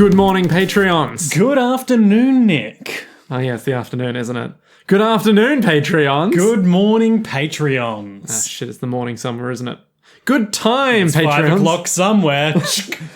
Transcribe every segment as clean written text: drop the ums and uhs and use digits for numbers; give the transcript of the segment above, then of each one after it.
Good morning, Patreons. Good afternoon, Nick. Oh, yeah, it's the afternoon, isn't it? Good afternoon, Patreons. Good morning, Patreons. Ah, shit, it's the morning somewhere, isn't it? Good time, It's Patreons. 5 o'clock somewhere.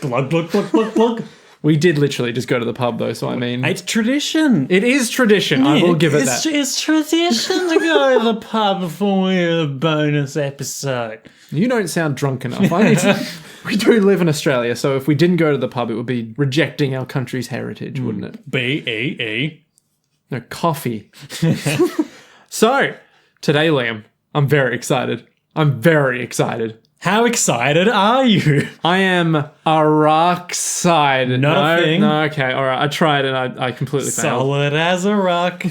Glug, glug, glug, glug, glug. We did literally just go to the pub, though, so I mean... It's tradition. It is tradition, I will give it that. It's tradition to go to the pub before we have a bonus episode. You don't sound drunk enough. We do live in Australia, so if we didn't go to the pub, it would be rejecting our country's heritage, wouldn't it? B-E-E. No, coffee. So, today, Liam, I'm very excited. How excited are you? I am Araki-sided. Not a thing. No, okay, all right. I tried and I completely failed. Solid as a rock.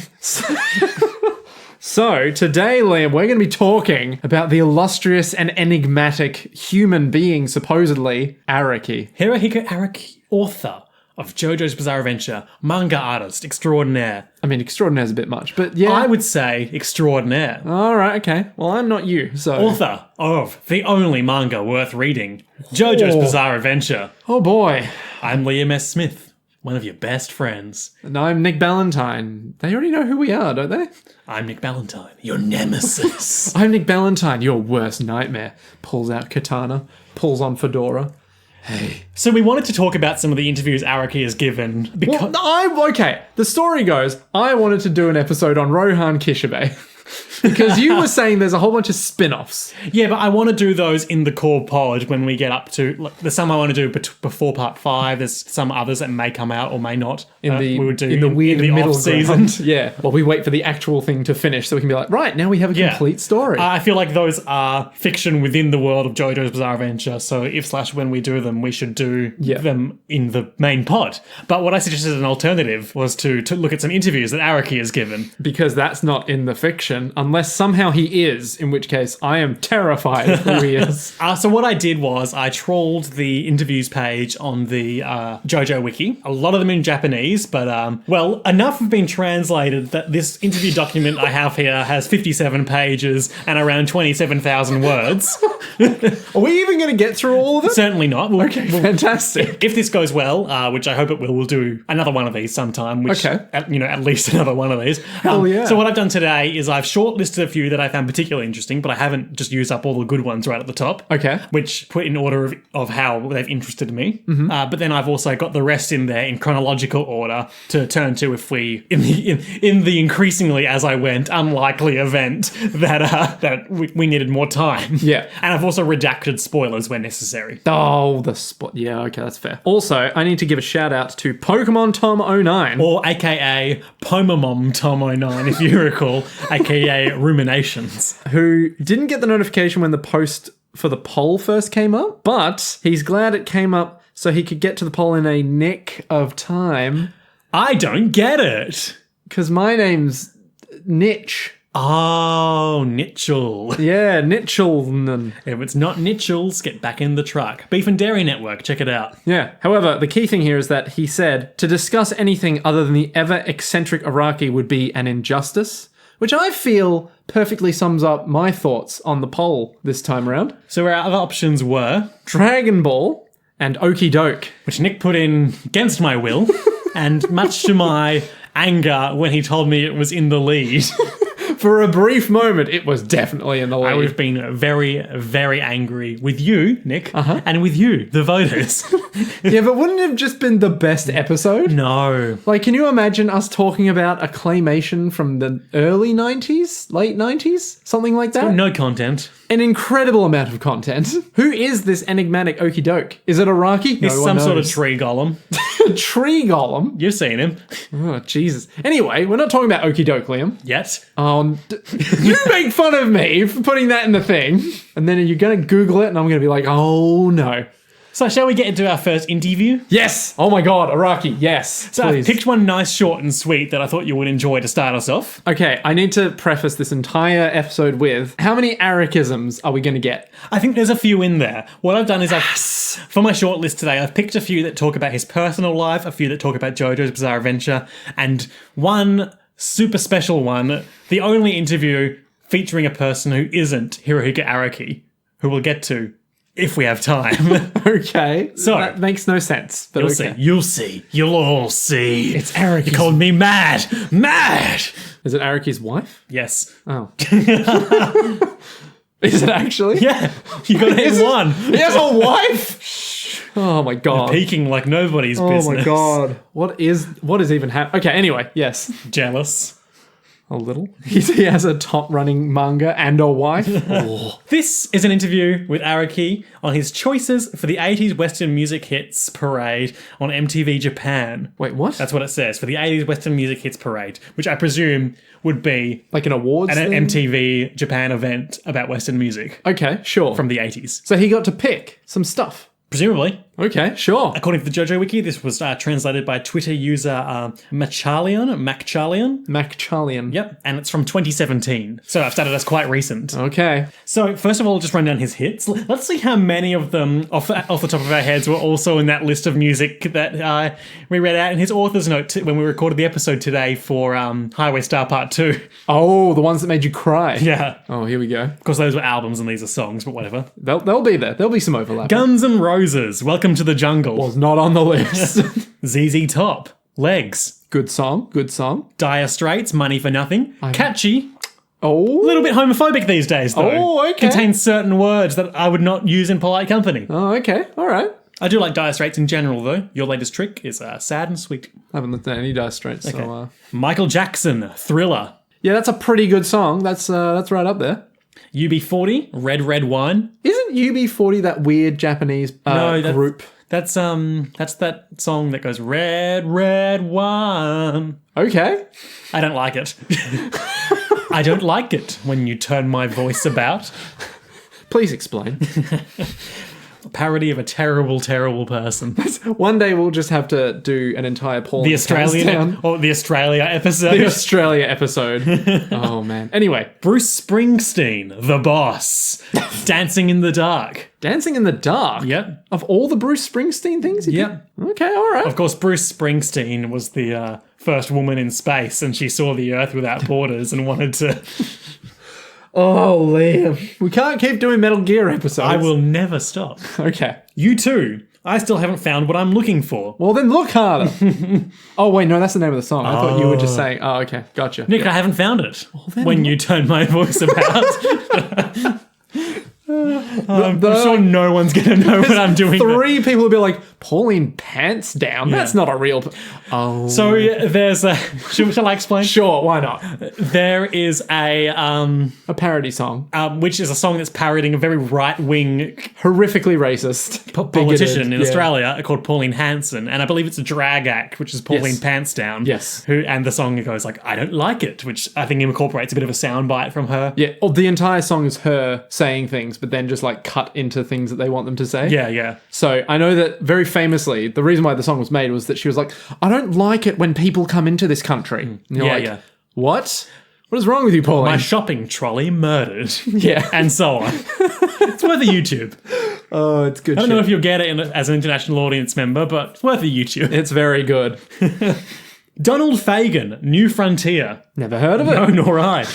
So, today, Liam, we're going to be talking about the illustrious and enigmatic human being, supposedly, Araki. Hirohiko Araki, author of Jojo's Bizarre Adventure, manga artist extraordinaire. I mean, extraordinaire is a bit much, but yeah. I would say extraordinaire. All right, okay. Well, I'm not you, so... Author of the only manga worth reading, Jojo's Bizarre Adventure. Oh, boy. I'm Liam S. Smith, one of your best friends. And I'm Nick Ballantyne. They already know who we are, don't they? I'm Nick Ballantyne, your nemesis. I'm Nick Ballantyne, your worst nightmare. Pulls out katana, pulls on fedora. Hey. So we wanted to talk about some of the interviews Araki has given. Because Okay, the story goes, I wanted to do an episode on Rohan Kishibe. Because you were saying there's a whole bunch of spin-offs. Yeah, but I want to do those in the core pod when we get up to... Like, there's some I want to do before part 5. There's some others that may come out or may not. In we would do in the weird in the middle off-season. Yeah. Well, we wait for the actual thing to finish so we can be like, right, now we have a complete story. I feel like those are fiction within the world of Jojo's Bizarre Adventure, so if/when we do them, we should do them in the main pod. But what I suggested as an alternative was to look at some interviews that Araki has given. Because that's not in the fiction, unless somehow he is, in which case I am terrified of who he is. So what I did was I trawled the interviews page on the Jojo wiki. A lot of them in Japanese, but enough have been translated that this interview document I have here has 57 pages and around 27,000 words. Are we even going to get through all of them? Certainly not. Okay, fantastic. If this goes well, which I hope it will, we'll do another one of these sometime. At least another one of these. Hell yeah. So what I've done today is I've shortlisted a few that I found particularly interesting, but I haven't just used up all the good ones right at the top. Okay. Which put in order of how they've interested me. Mm-hmm. But then I've also got the rest in there in chronological order to turn to if we, in the increasingly as I went, unlikely event that we needed more time. Yeah. And I've also redacted spoilers where necessary. Oh, the spot. Yeah, okay, that's fair. Also, I need to give a shout out to Pokemon Tom 09. Or aka Pomamom Tom 09, if you recall, aka Ruminations. Who didn't get the notification when the post for the poll first came up, but he's glad it came up so he could get to the poll in a nick of time. I don't get it. Because my name's Nitch. Oh, Nitchell. Yeah, Nitchell. If it's not Nitchell's, get back in the truck. Beef and Dairy Network, check it out. Yeah. However, the key thing here is that he said to discuss anything other than the ever eccentric Araki would be an injustice, which I feel perfectly sums up my thoughts on the poll this time around. So our other options were Dragon Ball and Okie Doke, which Nick put in against my will, and much to my anger when he told me it was in the lead. For a brief moment, it was definitely in the lead. I would have been very, very angry with you, Nick, and with you, the voters. Yeah, but wouldn't it have just been the best episode? No. Like, can you imagine us talking about a claymation from the early 90s? Late 90s? Something like that? No content. An incredible amount of content. Who is this enigmatic Okie Doke? Is it Araki? He's some sort of tree golem. Tree golem? You've seen him. Oh, Jesus. Anyway, we're not talking about Okie Doke, Liam. Yet. You make fun of me for putting that in the thing, and then you're going to Google it, and I'm going to be like, oh, no. So shall we get into our first interview? Yes! Oh my god, Araki, yes. So please. I picked one nice, short and sweet that I thought you would enjoy to start us off. Okay, I need to preface this entire episode with, how many Arakisms are we going to get? I think there's a few in there. What I've done is for my short list today, I've picked a few that talk about his personal life, a few that talk about Jojo's Bizarre Adventure, and one super special one, the only interview featuring a person who isn't Hirohiko Araki, who we'll get to if we have time. Okay. So- that makes no sense. But You'll okay. see. You'll see. You'll all see. It's Araki. You called me mad. Mad! Is it Araki's wife? Yes. Oh. Is it actually? Yeah. You got hit one. He has a wife? Oh my god. Peeking like nobody's Oh business. my god. What is even happening? Okay, anyway, yes. Jealous. A little. He has a top running manga and a wife. Oh. This is an interview with Araki on his choices for the 80s Western Music Hits Parade on MTV Japan. Wait, what? That's what it says, for the 80s Western Music Hits Parade, which I presume would be like an awards an thing? MTV Japan event about Western music Okay, sure. from the 80s. So he got to pick some stuff. Presumably. Okay, sure. According to the Jojo Wiki, this was translated by Twitter user Macchalian. Yep. And it's from 2017. So I've started as quite recent. Okay. So first of all, just run down his hits. Let's see how many of them, off the top of our heads, were also in that list of music that we read out in his author's note when we recorded the episode today for Highway Star Part 2. Oh, the ones that made you cry. Yeah. Oh, here we go. Of course, those were albums and these are songs, but whatever. They'll be there. There'll be some overlap. Guns N' Roses, Welcome to the Jungle. Was not on the list. ZZ Top, Legs. Good song. Good song. Dire Straits, Money for Nothing. Catchy. A Oh. little bit homophobic these days, though. Oh, okay. Contains certain words that I would not use in polite company. Oh, okay. All right. I do like Dire Straits in general, though. Your latest trick is sad and sweet. I haven't looked at any Dire Straits, so Michael Jackson, Thriller. yeah, that's a pretty good song. That's right up there. UB40, Red Red Wine. Isn't UB40 that weird Japanese group? That's that song that goes Red Red Wine. Okay. I don't like it. I don't like it when you turn my voice about. Please explain. A parody of a terrible, terrible person. One day we'll just have to do an entire Paul The and Australian Countdown. or the Australia episode. The Australia episode. Oh man. Anyway, Bruce Springsteen, The Boss. Dancing in the Dark. Dancing in the Dark. Yep. Of all the Bruce Springsteen things, Yep. Okay, all right. Of course, Bruce Springsteen was the first woman in space, and she saw the Earth without borders and wanted to. Oh, Liam. We can't keep doing Metal Gear episodes. I will never stop. Okay. You too. I still haven't found what I'm looking for. Well, then look harder. Oh, wait, no, that's the name of the song. I thought you were just saying, oh, okay, gotcha. Nick, I haven't found it. When you turn my voice about. I'm sure no one's going to know what I'm doing. Three people will be like, Pauline Pants Down? That's not a real... Oh. So there's a... Shall I explain? Sure, why not? There is a parody song. which is a song that's parodying a very right-wing Horrifically racist. politician bigoted, in Australia called Pauline Hanson, and I believe it's a drag act, which is Pauline Yes. Pants Down. Yes. And the song goes like, I don't like it, which I think incorporates a bit of a soundbite from her. Yeah, oh, the entire song is her saying things, but then just like cut into things that they want them to say. Yeah, yeah. So I know that very famously, the reason why the song was made was that she was like, I don't like it when people come into this country. And you're Yeah, like, yeah. What? What is wrong with you, Pauline? My shopping trolley murdered. Yeah. And so on. It's worth a YouTube. Oh, it's good I don't know if you'll get it as an international audience member, but it's worth a YouTube. It's very good. Donald Fagen, New Frontier. Never heard of it. No, nor I.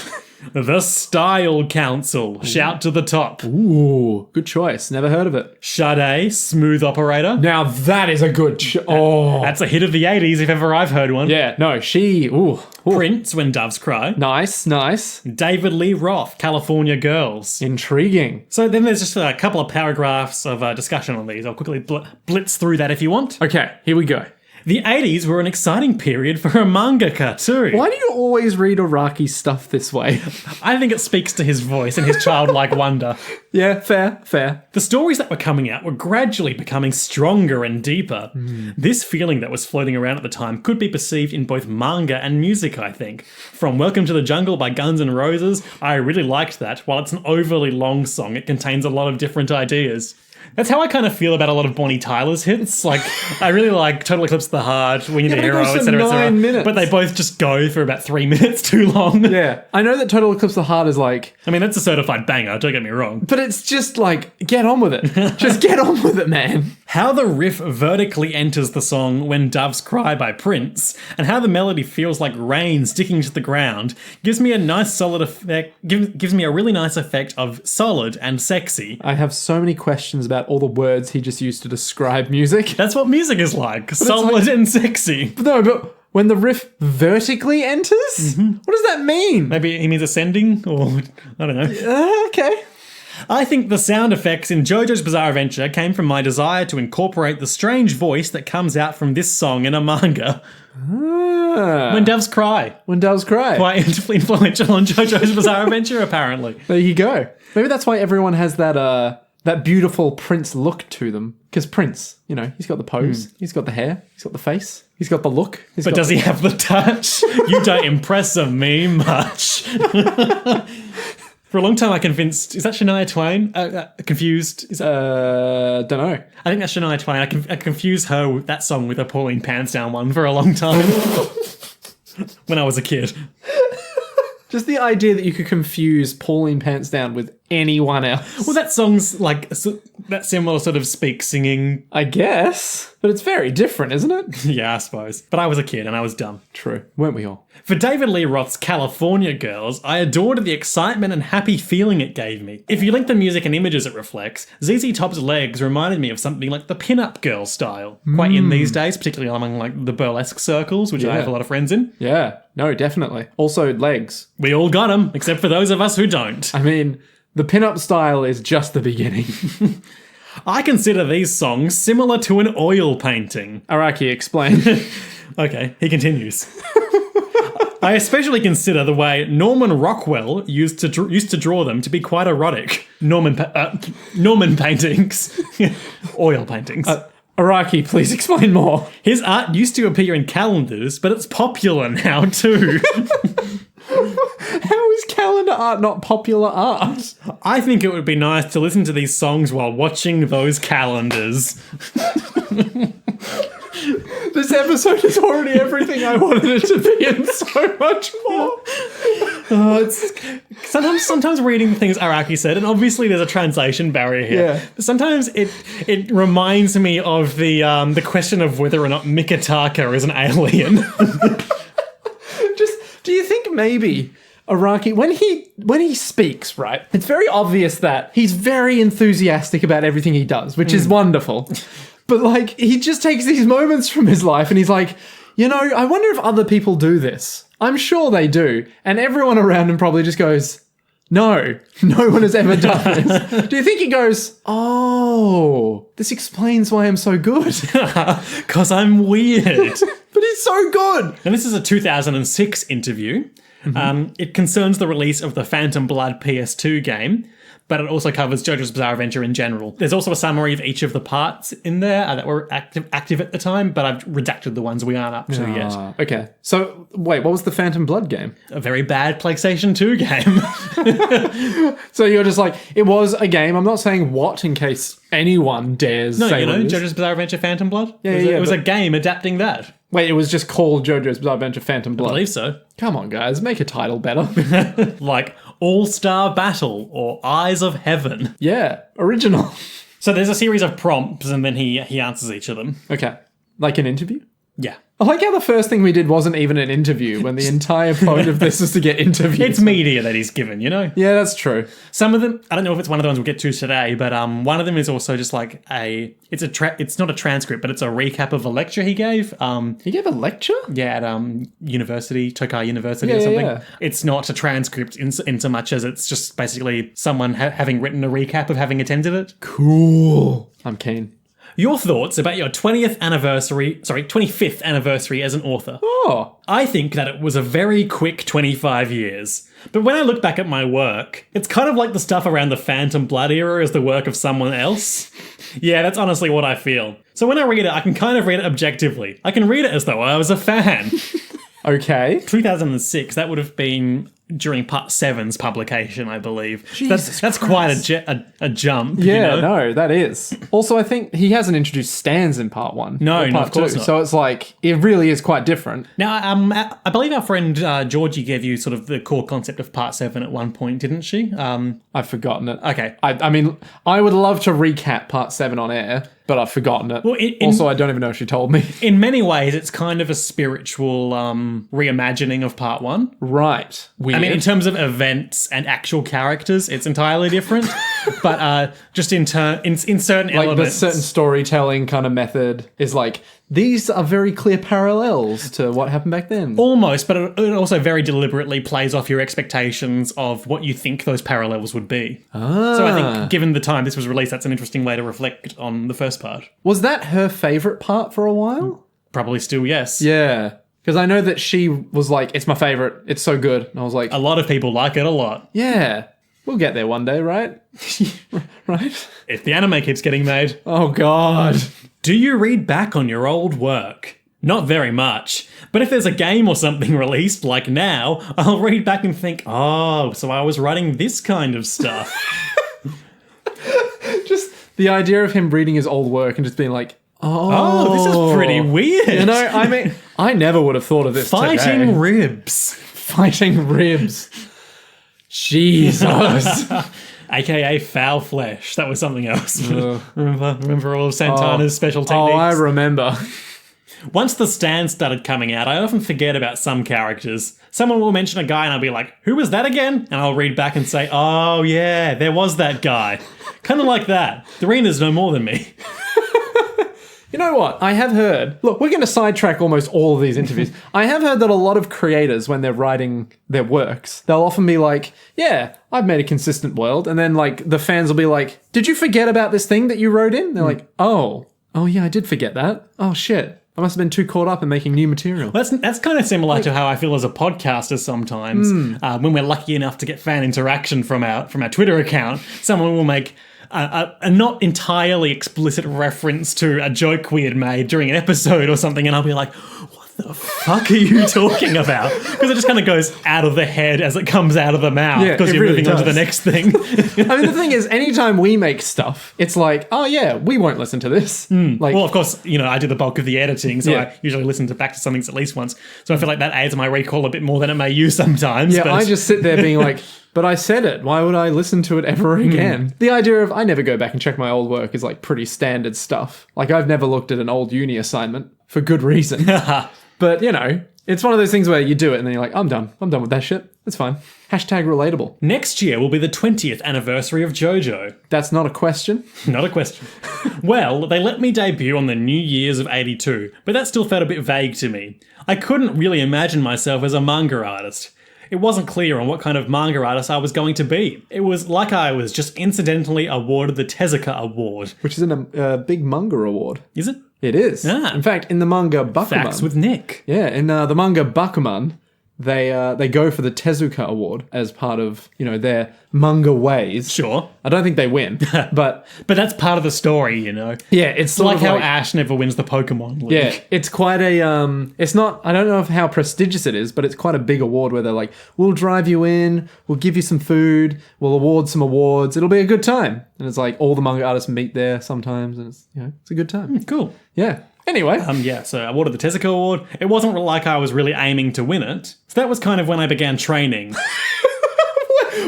The Style Council, Shout to the Top. Ooh, good choice. Never heard of it. Sade, Smooth Operator. Now that is a good oh. That's a hit of the 80s if ever I've heard one. Yeah, no, ooh. Prince, When Doves Cry. Nice, nice. David Lee Roth, California Girls. Intriguing. So then there's just a couple of paragraphs of discussion on these. I'll quickly blitz through that if you want. Okay, here we go. The 80s were an exciting period for a mangaka too. Why do you always read Araki's stuff this way? I think it speaks to his voice and his childlike wonder. Yeah, fair. The stories that were coming out were gradually becoming stronger and deeper. This feeling that was floating around at the time could be perceived in both manga and music, I think. From Welcome to the Jungle by Guns N' Roses, I really liked that. While it's an overly long song, it contains a lot of different ideas. That's how I kind of feel about a lot of Bonnie Tyler's hits. Like, I really like Total Eclipse of the Heart, Wing of the but it Hero, goes for etc., 9 minutes. But they both just go for about 3 minutes too long. Yeah, I know that Total Eclipse of the Heart is like... I mean, that's a certified banger, don't get me wrong. But it's just like, get on with it. Just get on with it, man. How the riff vertically enters the song When Doves Cry by Prince, and how the melody feels like rain sticking to the ground, gives me a nice solid effect, gives me a really nice effect of solid and sexy. I have so many questions about all the words he just used to describe music. That's what music is like, solid and sexy. No, but when the riff vertically enters? What does that mean? Maybe he means ascending, or I don't know. Okay. I think the sound effects in JoJo's Bizarre Adventure came from my desire to incorporate the strange voice that comes out from this song in a manga. When Doves Cry. When Doves Cry. Quite influential on JoJo's Bizarre Adventure, apparently. There you go. Maybe that's why everyone has that beautiful Prince look to them. Because Prince, you know, he's got the pose, he's got the hair, he's got the face, he's got the look. But does he have the touch? You don't impress me much. For a long time, I convinced... Is that Shania Twain? Confused? Is that... Don't know. I think that's Shania Twain. I confused her with that song with a Pulling Pants Down one for a long time. When I was a kid. Just the idea that you could confuse Pauline Pants Down with anyone else. Well, that song's like that similar sort of speak singing. I guess. But it's very different, isn't it? Yeah, I suppose. But I was a kid and I was dumb. True. Weren't we all? For David Lee Roth's California Girls, I adored the excitement and happy feeling it gave me. If you link the music and images it reflects, ZZ Top's legs reminded me of something like the pin-up girl style. Quite in these days, particularly among like the burlesque circles, which I have a lot of friends in. Yeah. No, definitely. Also, legs. We all got them, except for those of us who don't. I mean, the pin-up style is just the beginning. I consider these songs similar to an oil painting. Araki, explain. Okay, he continues. I especially consider the way Norman Rockwell used to draw them to be quite erotic. Norman paintings. Oil paintings. Araki, please explain more. His art used to appear in calendars, but it's popular now too. How is calendar art not popular art? I think it would be nice to listen to these songs while watching those calendars. This episode is already everything I wanted it to be and so much more. Sometimes reading things Araki said, and obviously there's a translation barrier here. Yeah. But sometimes it reminds me of the question of whether or not Mikitaka is an alien. Do you think maybe Araki, when he speaks, right, it's very obvious that he's very enthusiastic about everything he does, which is wonderful. But, like, he just takes these moments from his life and he's like, you know, I wonder if other people do this. I'm sure they do. And everyone around him probably just goes, no one has ever done this. Do you think he goes, oh, this explains why I'm so good? Because I'm weird. But he's so good. And this is a 2006 interview. It concerns the release of the Phantom Blood PS2 game, but it also covers JoJo's Bizarre Adventure in general. There's also a summary of each of the parts in there that were active at the time, but I've redacted the ones we aren't up to yet. Okay. So, wait, what was the Phantom Blood game? A very bad PlayStation 2 game. So you're just like, it was a game. I'm not saying what in case anyone dares say what it is. JoJo's Bizarre Adventure Phantom Blood? It was a game adapting that. Wait, it was just called JoJo's Bizarre Adventure Phantom Blood? I believe so. Come on, guys, make a title better. Like All-Star Battle or Eyes of Heaven. Yeah, original. So there's a series of prompts and then he answers each of them. Okay. Like an interview? Yeah. I like how the first thing we did wasn't even an interview when the entire point of this is to get interviewed. It's media that he's given, you know? Yeah, that's true. Some of them, I don't know if it's one of the ones we'll get to today, but one of them is also just like it's not a transcript, but it's a recap of a lecture he gave. He gave a lecture? Yeah, at university, Tokai University or something. Yeah. It's not a transcript in so much as it's just basically someone having written a recap of having attended it. Cool. I'm keen. Your thoughts about your 25th anniversary as an author. Oh. I think that it was a very quick 25 years. But when I look back at my work, it's kind of like the stuff around the Phantom Blood era is the work of someone else. Yeah, that's honestly what I feel. So when I read it, I can kind of read it objectively. I can read it as though I was a fan. Okay. 2006, that would have been during part 7's publication, I believe. Jesus That's quite a jump. Yeah, you know? no, that is. Also, I think he hasn't introduced stands in part 1. No, or no, part of course 2. not. So it's like, it really is quite different. Now, I believe our friend Georgie gave you sort of the core concept of part 7 at one point, didn't she? I've forgotten it. Okay. I mean, I would love to recap part 7 on air, but I've forgotten it. Well, also, I don't even know if she told me. In many ways, it's kind of a spiritual reimagining of part 1. Right. Weird. I mean, in terms of events and actual characters, it's entirely different. But just in certain like elements. the certain storytelling kind of method is like, these are very clear parallels to what happened back then. Almost, but it also very deliberately plays off your expectations of what you think those parallels would be. So I think, given the time this was released, that's an interesting way to reflect on the first part. Was that her favourite part for a while? Probably still, yes. Yeah. Because I know that she was like, it's my favourite, it's so good. And I was like, A lot of people like it a lot. yeah, we'll get there one day, right? Right? If the anime keeps getting made. Oh, God. Do you read back on your old work? Not very much. But if there's a game or something released, like now, I'll read back and think, oh, so I was writing this kind of stuff. Just the idea of him reading his old work and just being like, Oh, this is pretty weird. You know, I mean, I never would have thought of this Fighting today. ribs. Fighting ribs. Jesus. AKA foul flesh. That was something else. Remember all of Santana's special Oh, techniques? I remember. Once the stands started coming out, I often forget about some characters. Someone will mention a guy and I'll be like, who was that again? And I'll read back and say, oh yeah, there was that guy. Kind of like that. Doreena's no more than me. You know what? I have heard... Look, we're going to sidetrack almost all of these interviews. I have heard that a lot of creators, when they're writing their works, they'll often be like, yeah, I've made a consistent world. And then, like, the fans will be like, did you forget about this thing that you wrote in? They're like, oh yeah, I did forget that. Oh, shit. I must have been too caught up in making new material. That's kind of similar to how I feel as a podcaster sometimes. When we're lucky enough to get fan interaction from our Twitter account, someone will make a not entirely explicit reference to a joke we had made during an episode or something, and I'll be like, what the fuck are you talking about? Because it just kind of goes out of the head as it comes out of the mouth, because you're moving on to the next thing. I mean, the thing is, anytime we make stuff, it's like, oh yeah, we won't listen to this. Like, Well, of course, I do the bulk of the editing, so Yeah. I usually listen back to something at least once. So I feel like that aids my recall a bit more than it may use sometimes. yeah, but I just sit there being like, but I said it. Why would I listen to it ever again? The idea of I never go back and check my old work is like pretty standard stuff. Like I've never looked at an old uni assignment for good reason. But, it's one of those things where you do it and then you're like, I'm done. I'm done with that shit. It's fine. Hashtag relatable. Next year will be the 20th anniversary of Jojo. That's not a question. Not a question. Well, they let me debut on the New Year's of 82, but that still felt a bit vague to me. I couldn't really imagine myself as a manga artist. It wasn't clear on what kind of manga artist I was going to be. It was like I was just incidentally awarded the Tezuka Award. Which is a big manga award. Is it? It is. Ah. In fact, in the manga Bakuman. Facts with Nick. Yeah, in the manga Bakuman, they go for the Tezuka Award as part of, their manga ways. Sure. I don't think they win, but But that's part of the story, yeah, it's It's sort like of how Ash never wins the Pokemon League. yeah, it's quite a it's not, I don't know how prestigious it is, but it's quite a big award where they're like, we'll drive you in, we'll give you some food, we'll award some awards, it'll be a good time. And it's like all the manga artists meet there sometimes, and it's it's a good time. Cool. Yeah. Anyway, So I awarded the Tezuka Award. It wasn't like I was really aiming to win it. So that was kind of when I began training.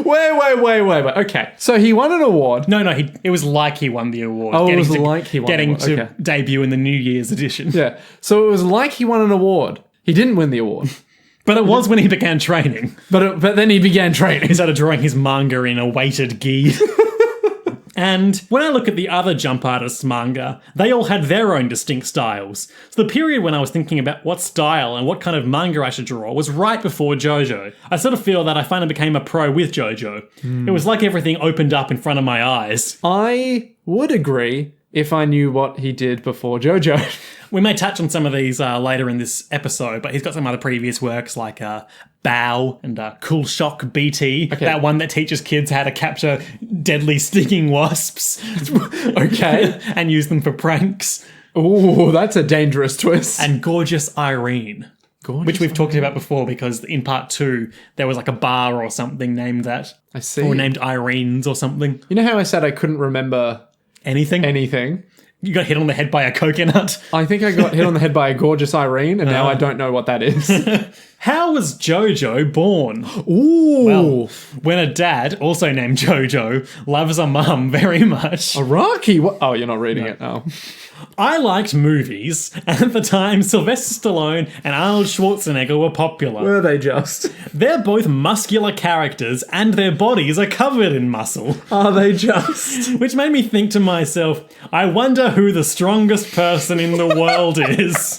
wait. Okay, so he won an award. No, it was like he won the award. Oh, it was like he won the Getting award, to okay. debut in the New Year's edition. Yeah, so it was like he won an award. He didn't win the award, But it was when he began training. but then he began training. He started drawing his manga in a weighted gi. And when I look at the other Jump Artists manga, they all had their own distinct styles. So the period when I was thinking about what style and what kind of manga I should draw was right before Jojo. I sort of feel that I finally became a pro with Jojo. It was like everything opened up in front of my eyes. I would agree if I knew what he did before Jojo. We may touch on some of these later in this episode, but he's got some other previous works like Bow and Cool Shock BT, that one that teaches kids how to capture deadly stinging wasps. Okay. And use them for pranks. Ooh, that's a dangerous twist. And Gorgeous Irene. Gorgeous which we've talked about before because in part 2, there was like a bar or something named that. I see. Or named Irene's or something. You know how I said I couldn't remember Anything? You got hit on the head by a coconut? I think I got hit on the head by a gorgeous Irene, and now I don't know what that is. How was Jojo born? Ooh. Well, when a dad, also named Jojo, loves a mum very much. Araki. What? Oh, you're not reading it now. I liked movies, and at the time, Sylvester Stallone and Arnold Schwarzenegger were popular. Were they just? They're both muscular characters, and their bodies are covered in muscle. Are they just? Which made me think to myself, I wonder who the strongest person in the world is.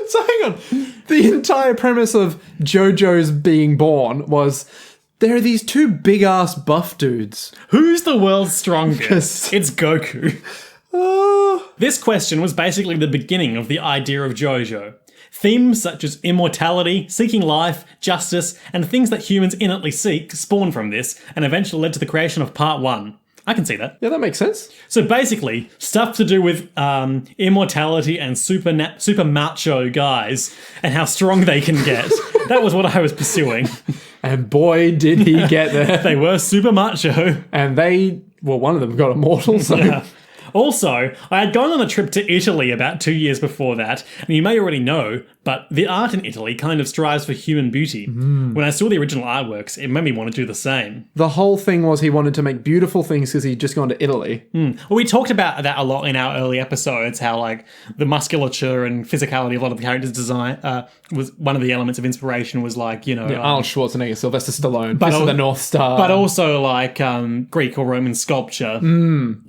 So hang on. The entire premise of JoJo's being born was there are these two big-ass buff dudes. Who's the world's strongest? It's Goku. This question was basically the beginning of the idea of JoJo. Themes such as immortality, seeking life, justice, and things that humans innately seek spawned from this and eventually led to the creation of Part 1. I can see that. Yeah, that makes sense. So basically, stuff to do with immortality and super macho guys and how strong they can get. That was what I was pursuing. And boy, did he get there. They were super macho. And one of them got immortal, so... Yeah. Also, I had gone on a trip to Italy about 2 years before that, and you may already know, but the art in Italy kind of strives for human beauty. When I saw the original artworks, it made me want to do the same. The whole thing was he wanted to make beautiful things because he'd just gone to Italy. Well, we talked about that a lot in our early episodes, how like the musculature and physicality of a lot of the characters' design was one of the elements of inspiration was like, you know... Yeah, Arnold Schwarzenegger, Sylvester Stallone, Fist of the North Star. But also like Greek or Roman sculpture.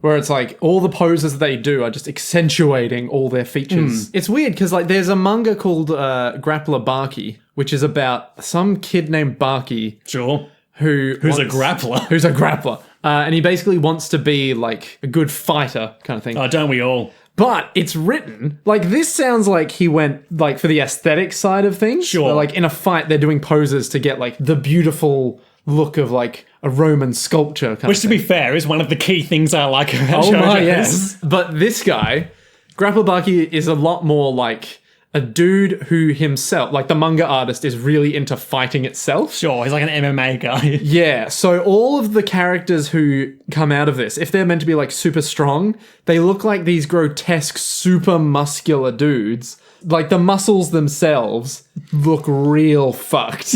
Where it's like all the poses that they do are just accentuating all their features. It's weird because like there's a manga called Grappler Baki, which is about some kid named Baki. Sure. Who's a grappler. Who's a grappler. And he basically wants to be like a good fighter kind of thing. Oh, don't we all? But it's written, like this sounds like he went like for the aesthetic side of things. Sure. Where, like in a fight, they're doing poses to get like the beautiful look of like a Roman sculpture kind Which, of to thing. be fair, is one of the key things I like about Oh my, JoJo's. yes. But this guy, Grapplebaki, is a lot more like a dude who himself, like the manga artist, is really into fighting itself. Sure, he's like an MMA guy. Yeah, so all of the characters who come out of this, if they're meant to be like super strong, they look like these grotesque, super muscular dudes. Like the muscles themselves look real fucked.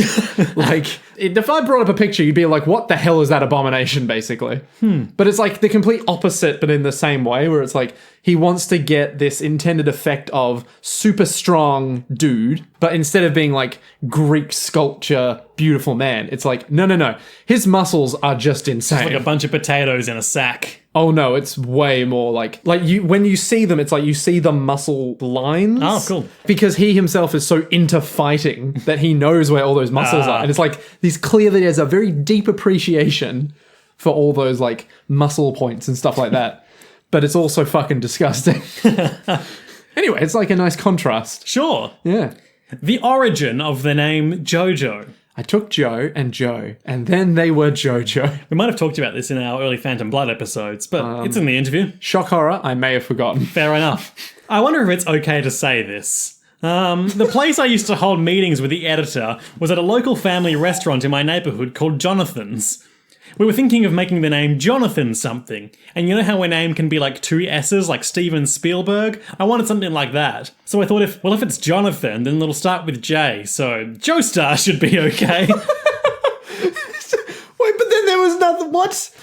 Like, if I brought up a picture, you'd be like, what the hell is that abomination, basically? But it's like the complete opposite, but in the same way, where it's like he wants to get this intended effect of super strong dude, but instead of being like Greek sculpture, beautiful man, it's like, no. His muscles are just insane. Like a bunch of potatoes in a sack. Oh no, it's way more like you when you see them, it's like you see the muscle lines. Oh, cool. Because he himself is so into fighting that he knows where all those muscles are. And it's like he's clear that he has a very deep appreciation for all those like muscle points and stuff like that. But it's also fucking disgusting. Anyway, it's like a nice contrast. Sure. Yeah. The origin of the name JoJo. I took Joe, and then they were JoJo. We might have talked about this in our early Phantom Blood episodes, but it's in the interview. Shock horror, I may have forgotten. Fair enough. I wonder if it's okay to say this. The place I used to hold meetings with the editor was at a local family restaurant in my neighborhood called Jonathan's. We were thinking of making the name Jonathan something, and you know how a name can be like two S's, like Steven Spielberg? I wanted something like that. So I thought if it's Jonathan, then it'll start with J, so Joestar should be okay. Wait, but then there was nothing. What?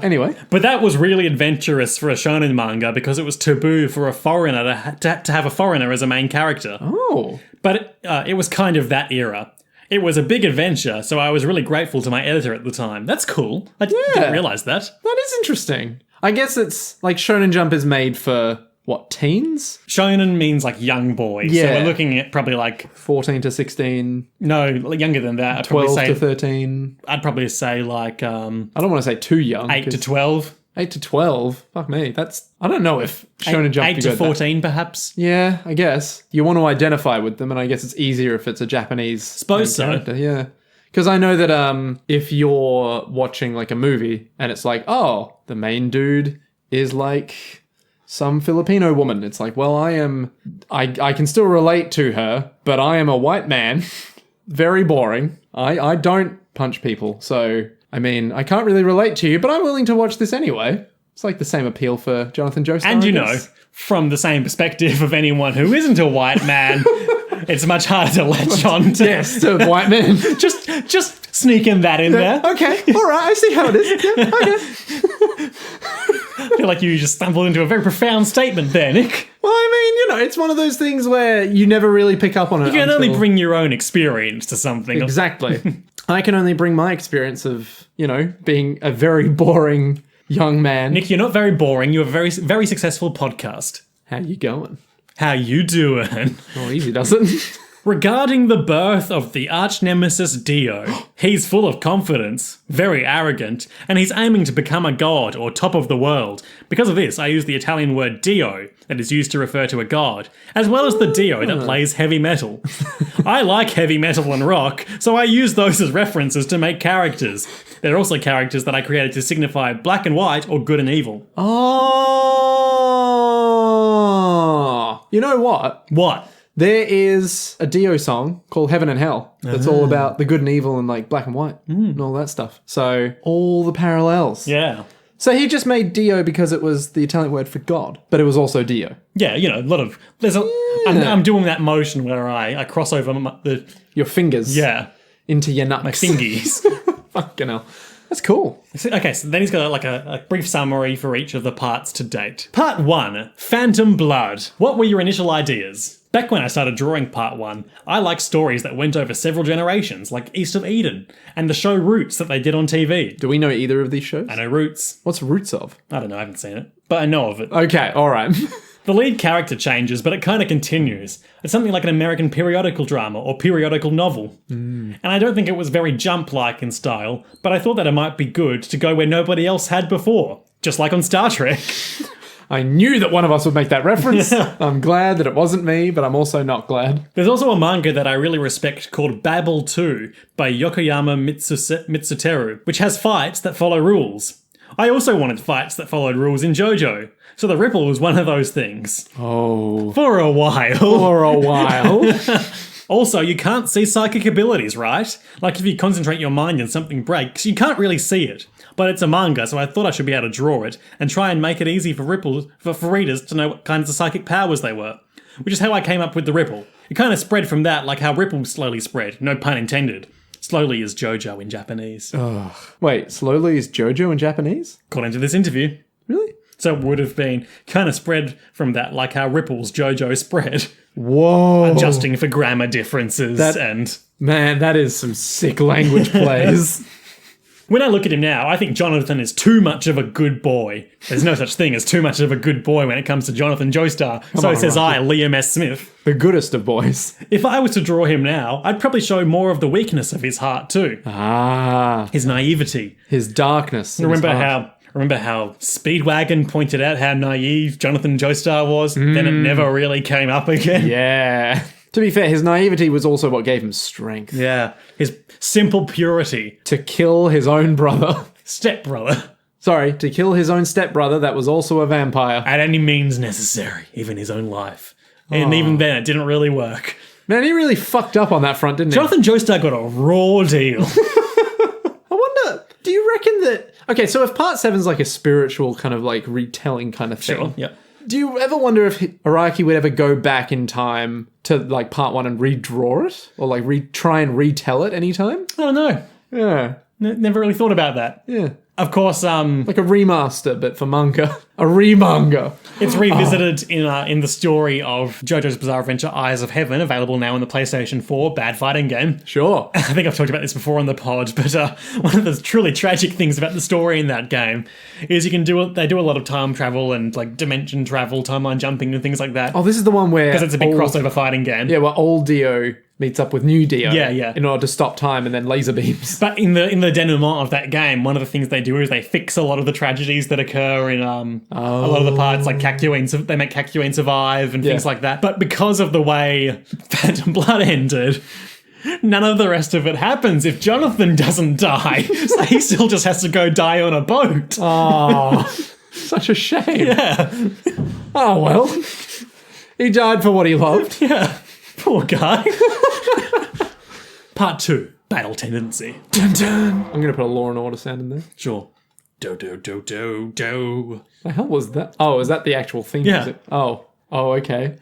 Anyway. But that was really adventurous for a shonen manga because it was taboo for a foreigner to have a foreigner as a main character. Oh. But it was kind of that era. It was a big adventure, so I was really grateful to my editor at the time. That's cool. I didn't realise that. That is interesting. I guess it's like Shonen Jump is made for, what, teens? Shonen means like young boy. Yeah. So we're looking at probably like... 14 to 16. No, younger than that. 12 to 13. I'd probably say like... I don't want to say too young. 8 to 12. 8 to 12? Fuck me. That's... I don't know if Shonen Jump... 8 to 14 perhaps. Yeah, I guess. You want to identify with them, and I guess it's easier if it's a Japanese Suppose so. character. Yeah. Because I know that if you're watching like a movie, and it's like, oh, the main dude is like some Filipino woman. It's like, well, I can still relate to her, but I am a white man. Very boring. I don't punch people. So, I mean, I can't really relate to you, but I'm willing to watch this anyway. It's like the same appeal for Jonathan Joestar. And you know, from the same perspective of anyone who isn't a white man, it's much harder to latch on to. Yes, to white men. Just sneaking that in there. Okay, all right, I see how it is. Yeah, okay. I feel like you just stumbled into a very profound statement there, Nick. Well, I mean, you know, it's one of those things where you never really pick up on it. You can only bring your own experience to something. Exactly. I can only bring my experience of, you know, being a very boring young man. Nick, you're not very boring. You're a very, very successful podcast. How you going? How you doing? Oh, easy does it. Regarding the birth of the arch nemesis Dio, he's full of confidence, very arrogant, and he's aiming to become a god or top of the world. Because of this, I use the Italian word Dio that is used to refer to a god, as well as the Dio that plays heavy metal. I like heavy metal and rock, so I use those as references to make characters. They're also characters that I created to signify black and white or good and evil. Oh, you know what? What? There is a Dio song called Heaven and Hell that's all about the good and evil and like black and white and all that stuff. So all the parallels. Yeah. So he just made Dio because it was the Italian word for God, but it was also Dio. Yeah, you know, a lot of... I'm doing that motion where I cross over Your fingers into your nuts. my fingies. Fucking hell. That's cool. Okay, so then he's got like a brief summary for each of the parts to date. Part 1, Phantom Blood. What were your initial ideas? Back when I started drawing part 1, I liked stories that went over several generations, like East of Eden, and the show Roots that they did on TV. Do we know either of these shows? I know Roots. What's Roots of? I don't know, I haven't seen it, but I know of it. Okay, all right. The lead character changes, but it kind of continues. It's something like an American periodical drama or periodical novel. And I don't think it was very Jump-like in style, but I thought that it might be good to go where nobody else had before, just like on Star Trek. I knew that one of us would make that reference. I'm glad that it wasn't me, but I'm also not glad. There's also a manga that I really respect called Babel 2 by Yokoyama Mitsuteru, which has fights that follow rules. I also wanted fights that followed rules in Jojo, so the Ripple was one of those things. Oh. For a while. For a while. Also, you can't see psychic abilities, right? Like if you concentrate your mind and something breaks, you can't really see it. But it's a manga, so I thought I should be able to draw it and try and make it easy for readers to know what kinds of psychic powers they were. Which is how I came up with the Ripple. It kind of spread from that, like how Ripple slowly spread, no pun intended. Slowly is Jojo in Japanese. Ugh. Wait, slowly is Jojo in Japanese? According to this interview. Really? So it would have been kind of spread from that, like how Ripple's Jojo spread. Whoa. Adjusting for grammar differences and... Man, that is some sick language plays. When I look at him now, I think Jonathan is too much of a good boy. There's no such thing as too much of a good boy when it comes to Jonathan Joestar. So says I, Liam S. Smith. The goodest of boys. If I was to draw him now, I'd probably show more of the weakness of his heart too. Ah. His naivety. His darkness. Remember how Speedwagon pointed out how naive Jonathan Joestar was? Then it never really came up again. Yeah. To be fair, his naivety was also what gave him strength. Yeah. His simple purity. To kill his own brother. Stepbrother. Sorry, to kill his own stepbrother that was also a vampire. At any means necessary, even his own life. And even then, it didn't really work. Man, he really fucked up on that front, didn't he? Jonathan Joestar got a raw deal. I wonder, do you reckon that... Okay, so if part 7's like a spiritual kind of like retelling kind of thing. Sure, yeah. Do you ever wonder if Araki would ever go back in time to like part 1 and redraw it? Or like try and retell it anytime? I don't know. Yeah. Never really thought about that. Yeah. Of course, like a remaster, but for manga. A remanga. It's revisited in the story of JoJo's Bizarre Adventure Eyes of Heaven, available now on the PlayStation 4, bad fighting game. Sure. I think I've talked about this before on the pod, but one of the truly tragic things about the story in that game is they do a lot of time travel and like dimension travel, timeline jumping and things like that. Oh, this is the one where... Because it's a big crossover fighting game. Yeah, where old Dio meets up with new Dio. Yeah. In order to stop time and then laser beams. But in the denouement of that game, one of the things they do is they fix a lot of the tragedies that occur in a lot of the parts, like they make Kakyoin survive and things like that. But because of the way Phantom Blood ended, none of the rest of it happens if Jonathan doesn't die. So he still just has to go die on a boat. Oh, such a shame. Yeah. Oh, well. He died for what he loved. Yeah, poor guy. Part 2, battle tendency. Dun, dun. I'm going to put a Law and Order sound in there. Sure. Do, do, do, do, do. The hell was that? Oh, is that the actual theme Yeah. music? Oh, okay.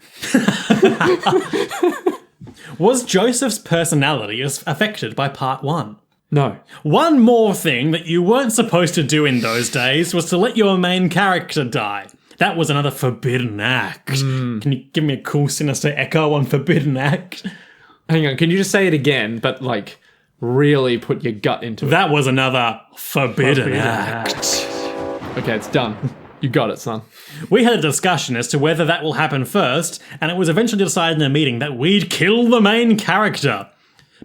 Was Joseph's personality affected by part 1? No. One more thing that you weren't supposed to do in those days was to let your main character die. That was another forbidden act. Can you give me a cool, sinister echo on forbidden act? Hang on, can you just say it again, but like really put your gut into it? That was another forbidden act. Okay, it's done. You got it, son. We had a discussion as to whether that will happen first, and it was eventually decided in a meeting that we'd kill the main character.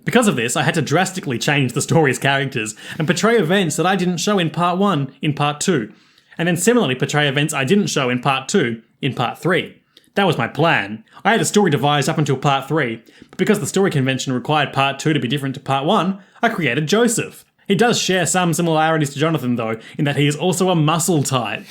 Because of this, I had to drastically change the story's characters and portray events that I didn't show in part 1 in part 2, and then similarly portray events I didn't show in part 2 in part 3. That was my plan. I had a story devised up until part 3, but because the story convention required part 2 to be different to part 1, I created Joseph. He does share some similarities to Jonathan though, in that he is also a muscle type.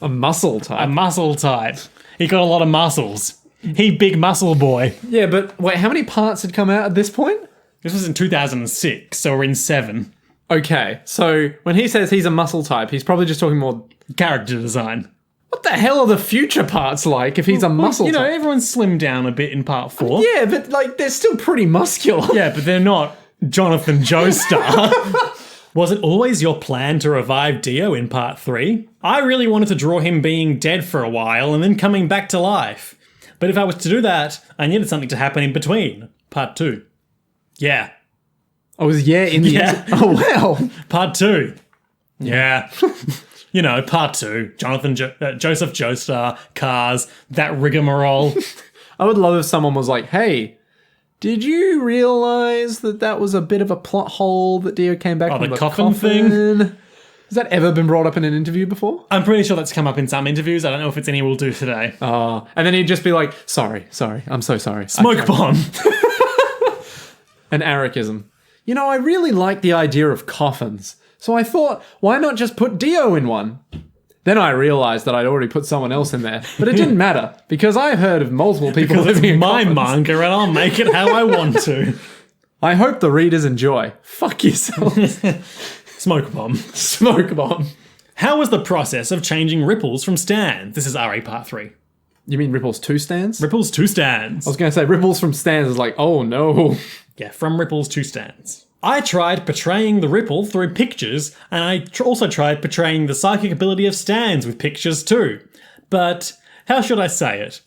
A muscle type? A muscle type. He got a lot of muscles. He big muscle boy. Yeah, but wait, how many parts had come out at this point? This was in 2006, so we're in 7. Okay, so when he says he's a muscle type, he's probably just talking more... Character design. What the hell are the future parts like if he's a muscle You know, type? everyone's slimmed down a bit in part 4. Yeah, but like they're still pretty muscular. Yeah, but they're not Jonathan Joestar. Was it always your plan to revive Dio in part 3? I really wanted to draw him being dead for a while and then coming back to life. But if I was to do that, I needed something to happen in between. Part 2. Yeah. I was in the... Yeah. Oh, wow. Part 2. Yeah. You know, part 2. Joseph Joestar, cars, that rigmarole. I would love if someone was like, hey, did you realise that was a bit of a plot hole that Dio came back from the the coffin thing? Has that ever been brought up in an interview before? I'm pretty sure that's come up in some interviews. I don't know if it's any we'll do today. And then he'd just be like, sorry, I'm so sorry. Smoke bomb. An Arikism. You know, I really like the idea of coffins, so I thought, why not just put Dio in one? Then I realised that I'd already put someone else in there, but it didn't matter, because I've heard of multiple people Because living it's in my coffins. manga and I'll make it how I want to. I hope the readers enjoy. Fuck yourself. Smoke bomb. Smoke bomb. How was the process of changing ripples from stands? This is RE part 3. You mean Ripples 2 stands? Ripples to stands. I was going to say Ripples from stands is like, oh no. Yeah, from ripples to stands. I tried portraying the ripple through pictures, and I also tried portraying the psychic ability of stands with pictures too. But, how should I say it?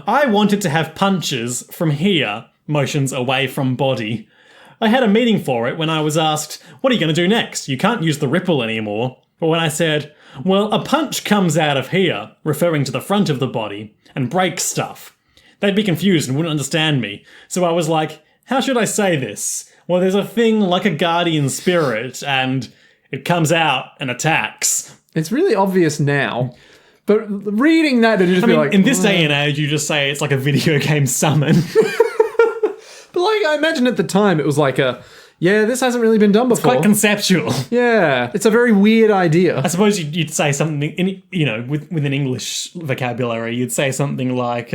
I wanted to have punches from here, motions away from body. I had a meeting for it when I was asked, what are you going to do next? You can't use the ripple anymore. But when I said, well, a punch comes out of here, referring to the front of the body, and breaks stuff. They'd be confused and wouldn't understand me. So I was like, how should I say this? Well, there's a thing like a guardian spirit, and it comes out and attacks. It's really obvious now, but reading that, it'd just be like... in this day and age, you just say it's like a video game summon. But like, I imagine at the time, it was like this hasn't really been done before. Quite conceptual. Yeah, it's a very weird idea. I suppose you'd say something, with an English vocabulary, you'd say something like,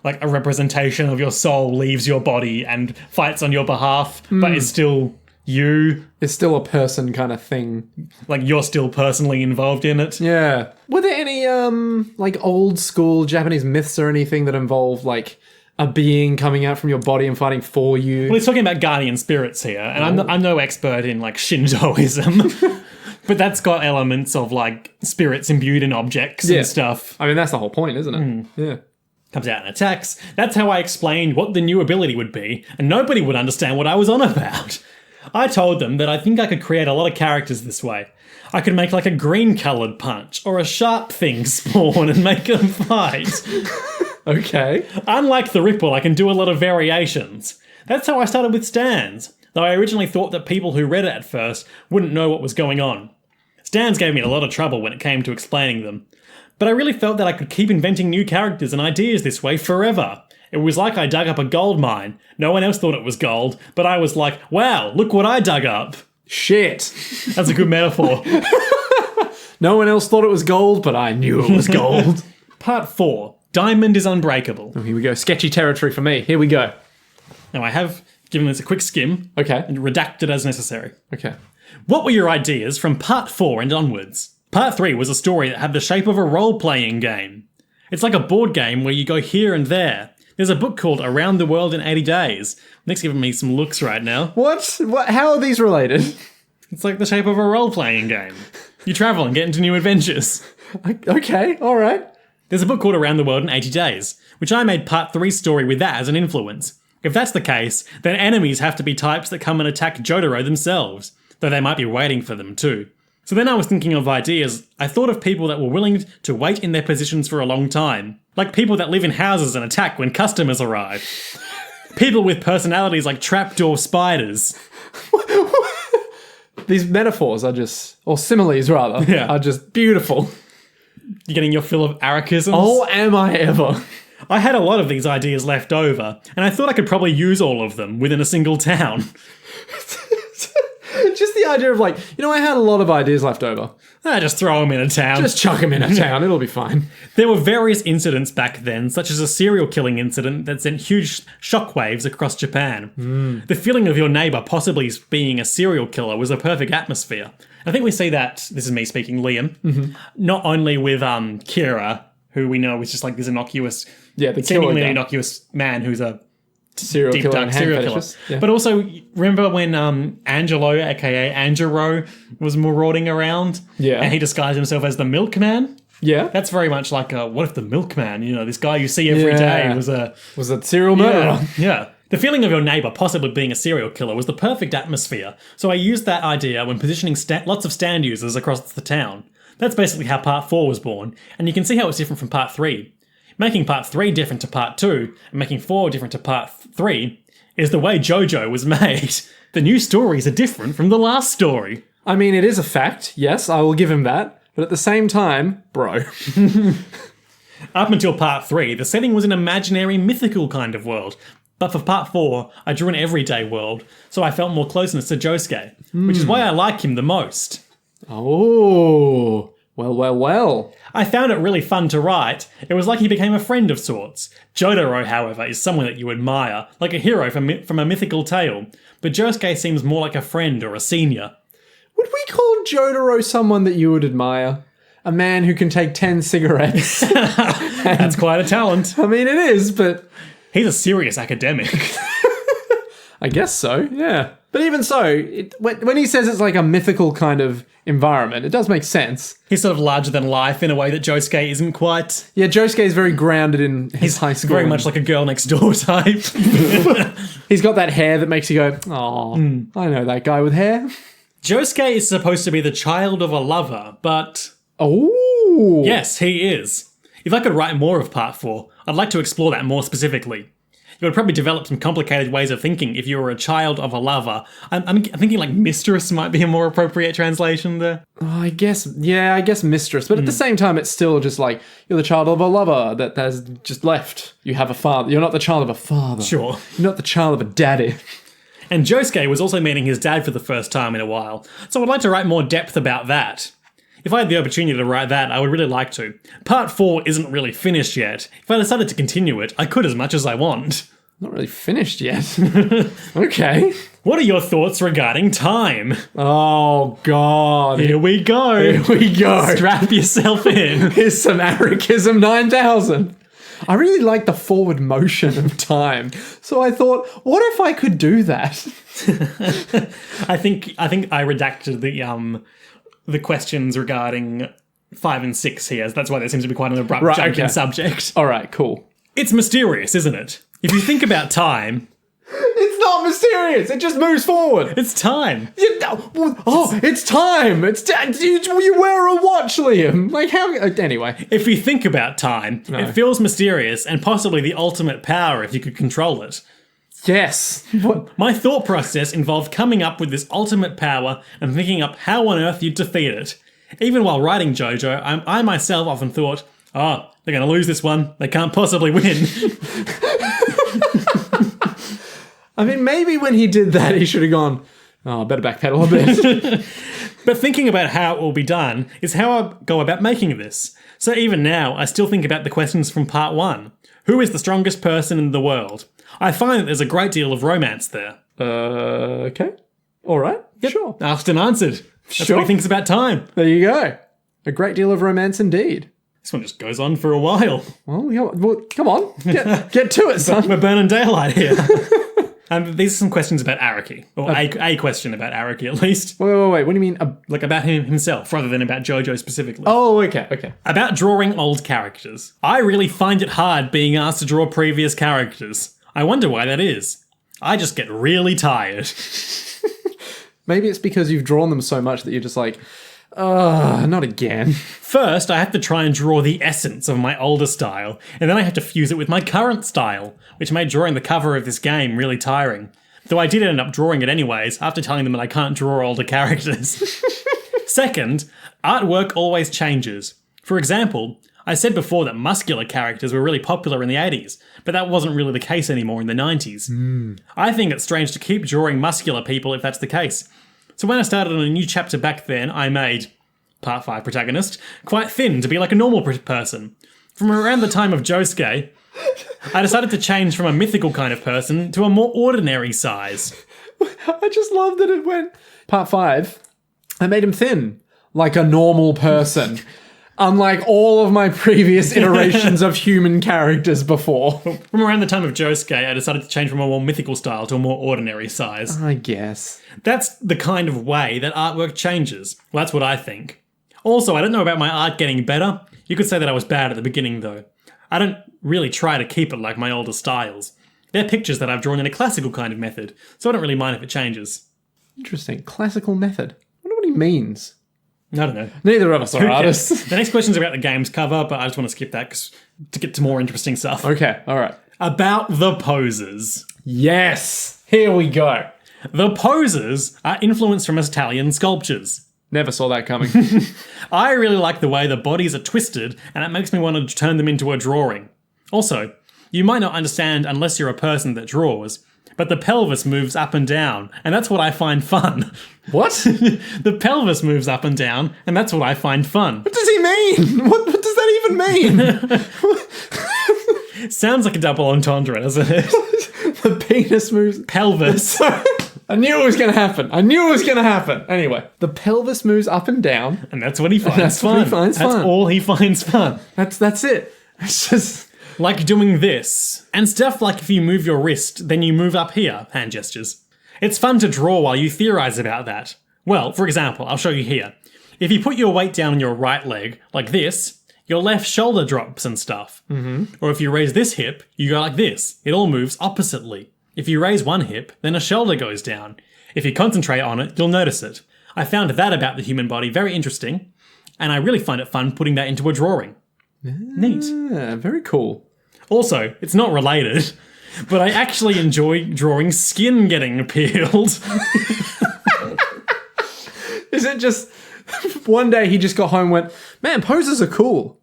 like a representation of your soul leaves your body and fights on your behalf, but is still you. It's still a person kind of thing. Like you're still personally involved in it. Yeah. Were there any, like old school Japanese myths or anything that involved like a being coming out from your body and fighting for you? Well, he's talking about guardian spirits here, and I'm no expert in like Shintoism, but that's got elements of like spirits imbued in objects and stuff. I mean, that's the whole point, isn't it? Yeah. Comes out and attacks. That's how I explained what the new ability would be, and nobody would understand what I was on about. I told them that I think I could create a lot of characters this way. I could make like a green-coloured punch, or a sharp thing spawn and make them fight. Okay. Unlike the ripple, I can do a lot of variations. That's how I started with stands, though I originally thought that people who read it at first wouldn't know what was going on. Stands gave me a lot of trouble when it came to explaining them. But I really felt that I could keep inventing new characters and ideas this way forever. It was like I dug up a gold mine. No one else thought it was gold, but I was like, wow, look what I dug up. Shit. That's a good metaphor. No one else thought it was gold, but I knew it was gold. Part 4. Diamond is unbreakable. Oh, here we go. Sketchy territory for me. Here we go. Now, I have given this a quick skim Okay. and redacted as necessary. Okay. What were your ideas from Part 4 and onwards? Part 3 was a story that had the shape of a role-playing game. It's like a board game where you go here and there. There's a book called Around the World in 80 Days. Nick's giving me some looks right now. What? How are these related? It's like the shape of a role-playing game. You travel and get into new adventures. Okay, all right. There's a book called Around the World in 80 Days, which I made Part 3's story with that as an influence. If that's the case, then enemies have to be types that come and attack Jotaro themselves, though they might be waiting for them too. So then I was thinking of ideas. I thought of people that were willing to wait in their positions for a long time, like people that live in houses and attack when customers arrive. People with personalities like trapdoor spiders. These metaphors are just, or similes rather, Yeah. are just beautiful. You're getting your fill of Arakisms? Oh, am I ever? I had a lot of these ideas left over, and I thought I could probably use all of them within a single town. Just the idea of I had a lot of ideas left over. Just throw them in a town. Just chuck them in a town, it'll be fine. There were various incidents back then, such as a serial killing incident that sent huge shockwaves across Japan. The feeling of your neighbour possibly being a serial killer was a perfect atmosphere. I think we see that, this is me speaking, Liam, not only with Kira, who we know is just like this innocuous, Yeah, the seemingly killer guy. innocuous man who's a Serial deep killer dark and hand serial killer. fetishes. Yeah. But also, remember when Angelo, aka Angelo, was marauding around? Yeah. And he disguised himself as the milkman? Yeah. That's very much like what if the milkman, this guy you see every day was a serial murderer. Yeah. The feeling of your neighbour possibly being a serial killer was the perfect atmosphere, so I used that idea when positioning lots of stand users across the town. That's basically how Part 4 was born, and you can see how it's different from Part 3. Making Part 3 different to Part 2, and making 4 different to Part 3, is the way Jojo was made. The new stories are different from the last story. I mean, it is a fact, yes, I will give him that. But at the same time, bro. Up until Part 3, the setting was an imaginary, mythical kind of world. But for Part 4, I drew an everyday world, so I felt more closeness to Josuke, which is why I like him the most. Oh, well. I found it really fun to write. It was like he became a friend of sorts. Jotaro, however, is someone that you admire, like a hero from a mythical tale. But Josuke seems more like a friend or a senior. Would we call Jotaro someone that you would admire? A man who can take 10 cigarettes? That's quite a talent. I mean, it is, but He's a serious academic. I guess so, yeah. But even so, when he says it's like a mythical kind of environment, it does make sense. He's sort of larger than life in a way that Josuke isn't quite. Yeah, Josuke is very grounded in his high school. Very much like a girl next door type. He's got that hair that makes you go, oh, I know that guy with hair. Josuke is supposed to be the child of a lover, but Oh. yes, he is. If I could write more of Part 4, I'd like to explore that more specifically. You would probably develop some complicated ways of thinking if you were a child of a lover. I'm thinking like mistress might be a more appropriate translation there. Oh, I guess mistress. But at the same time, it's still just like, you're the child of a lover that has just left. You have a father. You're not the child of a father. Sure. You're not the child of a daddy. And Josuke was also meeting his dad for the first time in a while, so I'd like to write more depth about that. If I had the opportunity to write that, I would really like to. Part 4 isn't really finished yet. If I decided to continue it, I could as much as I want. Not really finished yet. Okay. What are your thoughts regarding time? Oh, God. Here we go. Here we go. Strap yourself in. Here's some Arikism 9000. I really like the forward motion of time. So I thought, what if I could do that? I think I redacted the questions regarding 5 and 6 here. That's why there seems to be quite an abrupt jump in subject. All right, cool. It's mysterious, isn't it? If you think about time, It's not mysterious. It just moves forward. it's time. Oh, it's time. You wear a watch, Liam. Like how? Anyway. If you think about time, it feels mysterious and possibly the ultimate power if you could control it. Yes. What? My thought process involved coming up with this ultimate power and thinking up how on earth you'd defeat it. Even while writing Jojo, I myself often thought, oh, they're going to lose this one. They can't possibly win. I mean, maybe when he did that, he should have gone, Oh, I better backpedal a bit. But thinking about how it will be done is how I go about making this. So even now, I still think about the questions from part 1. Who is the strongest person in the world? I find that there's a great deal of romance there. Okay. All right. Yep. Sure. Asked and answered. That's what he thinks about time. There you go. A great deal of romance indeed. This one just goes on for a while. Well, come on. Get to it, son. We're burning daylight here. These are some questions about Araki. Or a question about Araki, at least. Wait. What do you mean? Like about him himself, rather than about Jojo specifically. Oh, okay. About drawing old characters. I really find it hard being asked to draw previous characters. I wonder why that is. I just get really tired. Maybe it's because you've drawn them so much that you're just like, not again. First, I have to try and draw the essence of my older style, and then I have to fuse it with my current style, which made drawing the cover of this game really tiring. Though I did end up drawing it anyways, after telling them that I can't draw older characters. Second, artwork always changes. For example, I said before that muscular characters were really popular in the 80s, but that wasn't really the case anymore in the 90s. I think it's strange to keep drawing muscular people if that's the case. So when I started on a new chapter back then, I made Part 5 protagonist quite thin to be like a normal person. From around the time of Josuke, I decided to change from a mythical kind of person to a more ordinary size. I just love that it went Part 5. I made him thin, like a normal person. Unlike all of my previous iterations of human characters before. From around the time of Josuke, I decided to change from a more mythical style to a more ordinary size. I guess. That's the kind of way that artwork changes. Well, that's what I think. Also, I don't know about my art getting better. You could say that I was bad at the beginning, though. I don't really try to keep it like my older styles. They're pictures that I've drawn in a classical kind of method, so I don't really mind if it changes. Interesting. Classical method. I wonder what he means. I don't know. Neither of us are artists. The next question's about the game's cover, but I just want to skip that to get to more interesting stuff. Okay, all right. About the poses. Yes! Here we go. The poses are influenced from Italian sculptures. Never saw that coming. I really like the way the bodies are twisted, and it makes me want to turn them into a drawing. Also, you might not understand unless you're a person that draws, but the pelvis moves up and down, and that's what I find fun. What? The pelvis moves up and down, and that's what I find fun. What does he mean? What does that even mean? Sounds like a double entendre, doesn't it? The penis moves... Pelvis. I knew it was going to happen. Anyway, the pelvis moves up and down. And that's what he finds That's fun. what he finds That's fun. all he finds fun. That's it. It's just... Like doing this. And stuff like if you move your wrist, then you move up here. Hand gestures. It's fun to draw while you theorize about that. Well, for example, I'll show you here. If you put your weight down on your right leg, like this, your left shoulder drops and stuff. Or if you raise this hip, you go like this. It all moves oppositely. If you raise one hip, then a shoulder goes down. If you concentrate on it, you'll notice it. I found that about the human body very interesting, and I really find it fun putting that into a drawing. Neat. Yeah, very cool. Also, it's not related, but I actually enjoy drawing skin getting peeled. Is it just... One day he just got home and went, man, poses are cool.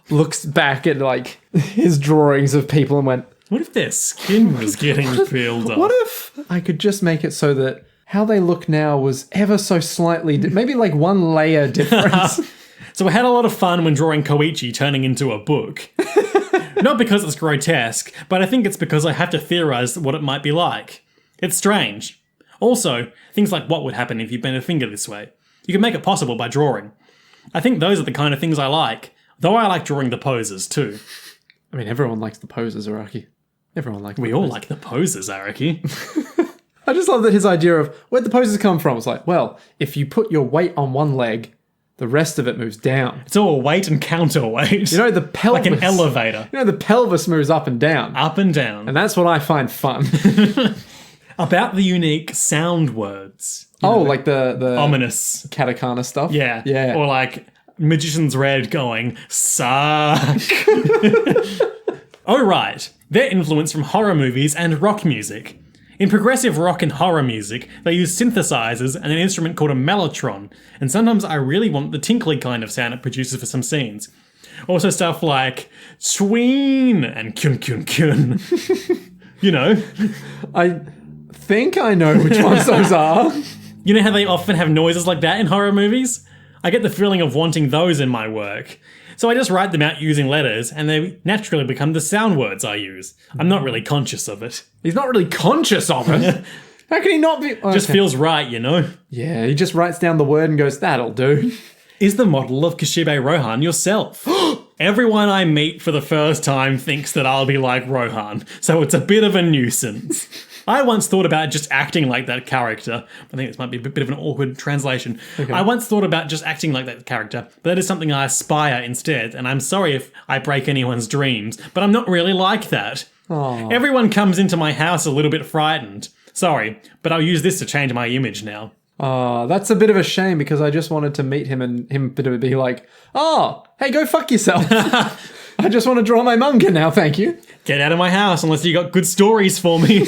Looks back at, like, his drawings of people and went, What if their skin was getting peeled off? what if I could just make it so that how they look now was ever so slightly... maybe like one layer difference. So I had a lot of fun when drawing Koichi turning into a book. Not because it's grotesque, but I think it's because I have to theorize what it might be like. It's strange. Also, things like what would happen if you bent a finger this way. You can make it possible by drawing. I think those are the kind of things I like, though I like drawing the poses too. I mean, everyone likes the poses, Araki. Everyone likes We all like the poses, Araki. I just love that his idea of where'd the poses come from. It's like, well, if you put your weight on one leg, the rest of it moves down. It's all weight and counterweight. You know, the pelvis... Like an elevator. You know, the pelvis moves up and down. Up and down. And that's what I find fun. About the unique sound words. Like the Ominous. katakana stuff? Yeah. Yeah. Or like Magician's Red going, suck. Oh, right. They're influenced from horror movies and rock music. In progressive rock and horror music, they use synthesizers and an instrument called a mellotron, and sometimes I really want the tinkly kind of sound it produces for some scenes. Also stuff like sween and kyun kyun kyun. You know? I think I know which ones those are. You know how they often have noises like that in horror movies? I get the feeling of wanting those in my work. So I just write them out using letters, and they naturally become the sound words I use. I'm not really conscious of it. He's not really conscious of it. How can he not be? Just feels right, you know? Yeah, he just writes down the word and goes, that'll do. Is the model of Kishibe Rohan yourself? Everyone I meet for the first time thinks that I'll be like Rohan, so it's a bit of a nuisance. I once thought about just acting like that character. I think this might be a bit of an awkward translation. Okay. I once thought about just acting like that character, but that is something I aspire instead, and I'm sorry if I break anyone's dreams, but I'm not really like that. Aww. Everyone comes into my house a little bit frightened. Sorry, but I'll use this to change my image now. That's a bit of a shame because I just wanted to meet him and him to be like, oh, hey, go fuck yourself. I just want to draw my manga now, thank you. Get out of my house unless you got good stories for me.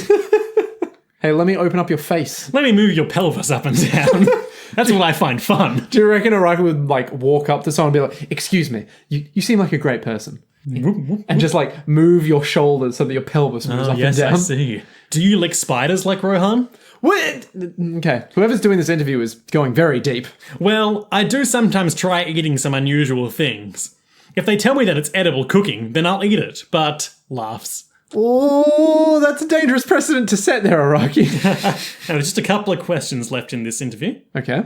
Hey, let me open up your face. Let me move your pelvis up and down. That's what I find fun. Do you reckon Araki would like walk up to someone and be like, excuse me, you seem like a great person. And just like move your shoulders so that your pelvis moves up and down. I see. Do you lick spiders like Rohan? What? Okay, whoever's doing this interview is going very deep. Well, I do sometimes try eating some unusual things. If they tell me that it's edible cooking, then I'll eat it, but laughs. Oh, that's a dangerous precedent to set there, Araki. Now, there's just a couple of questions left in this interview. Okay.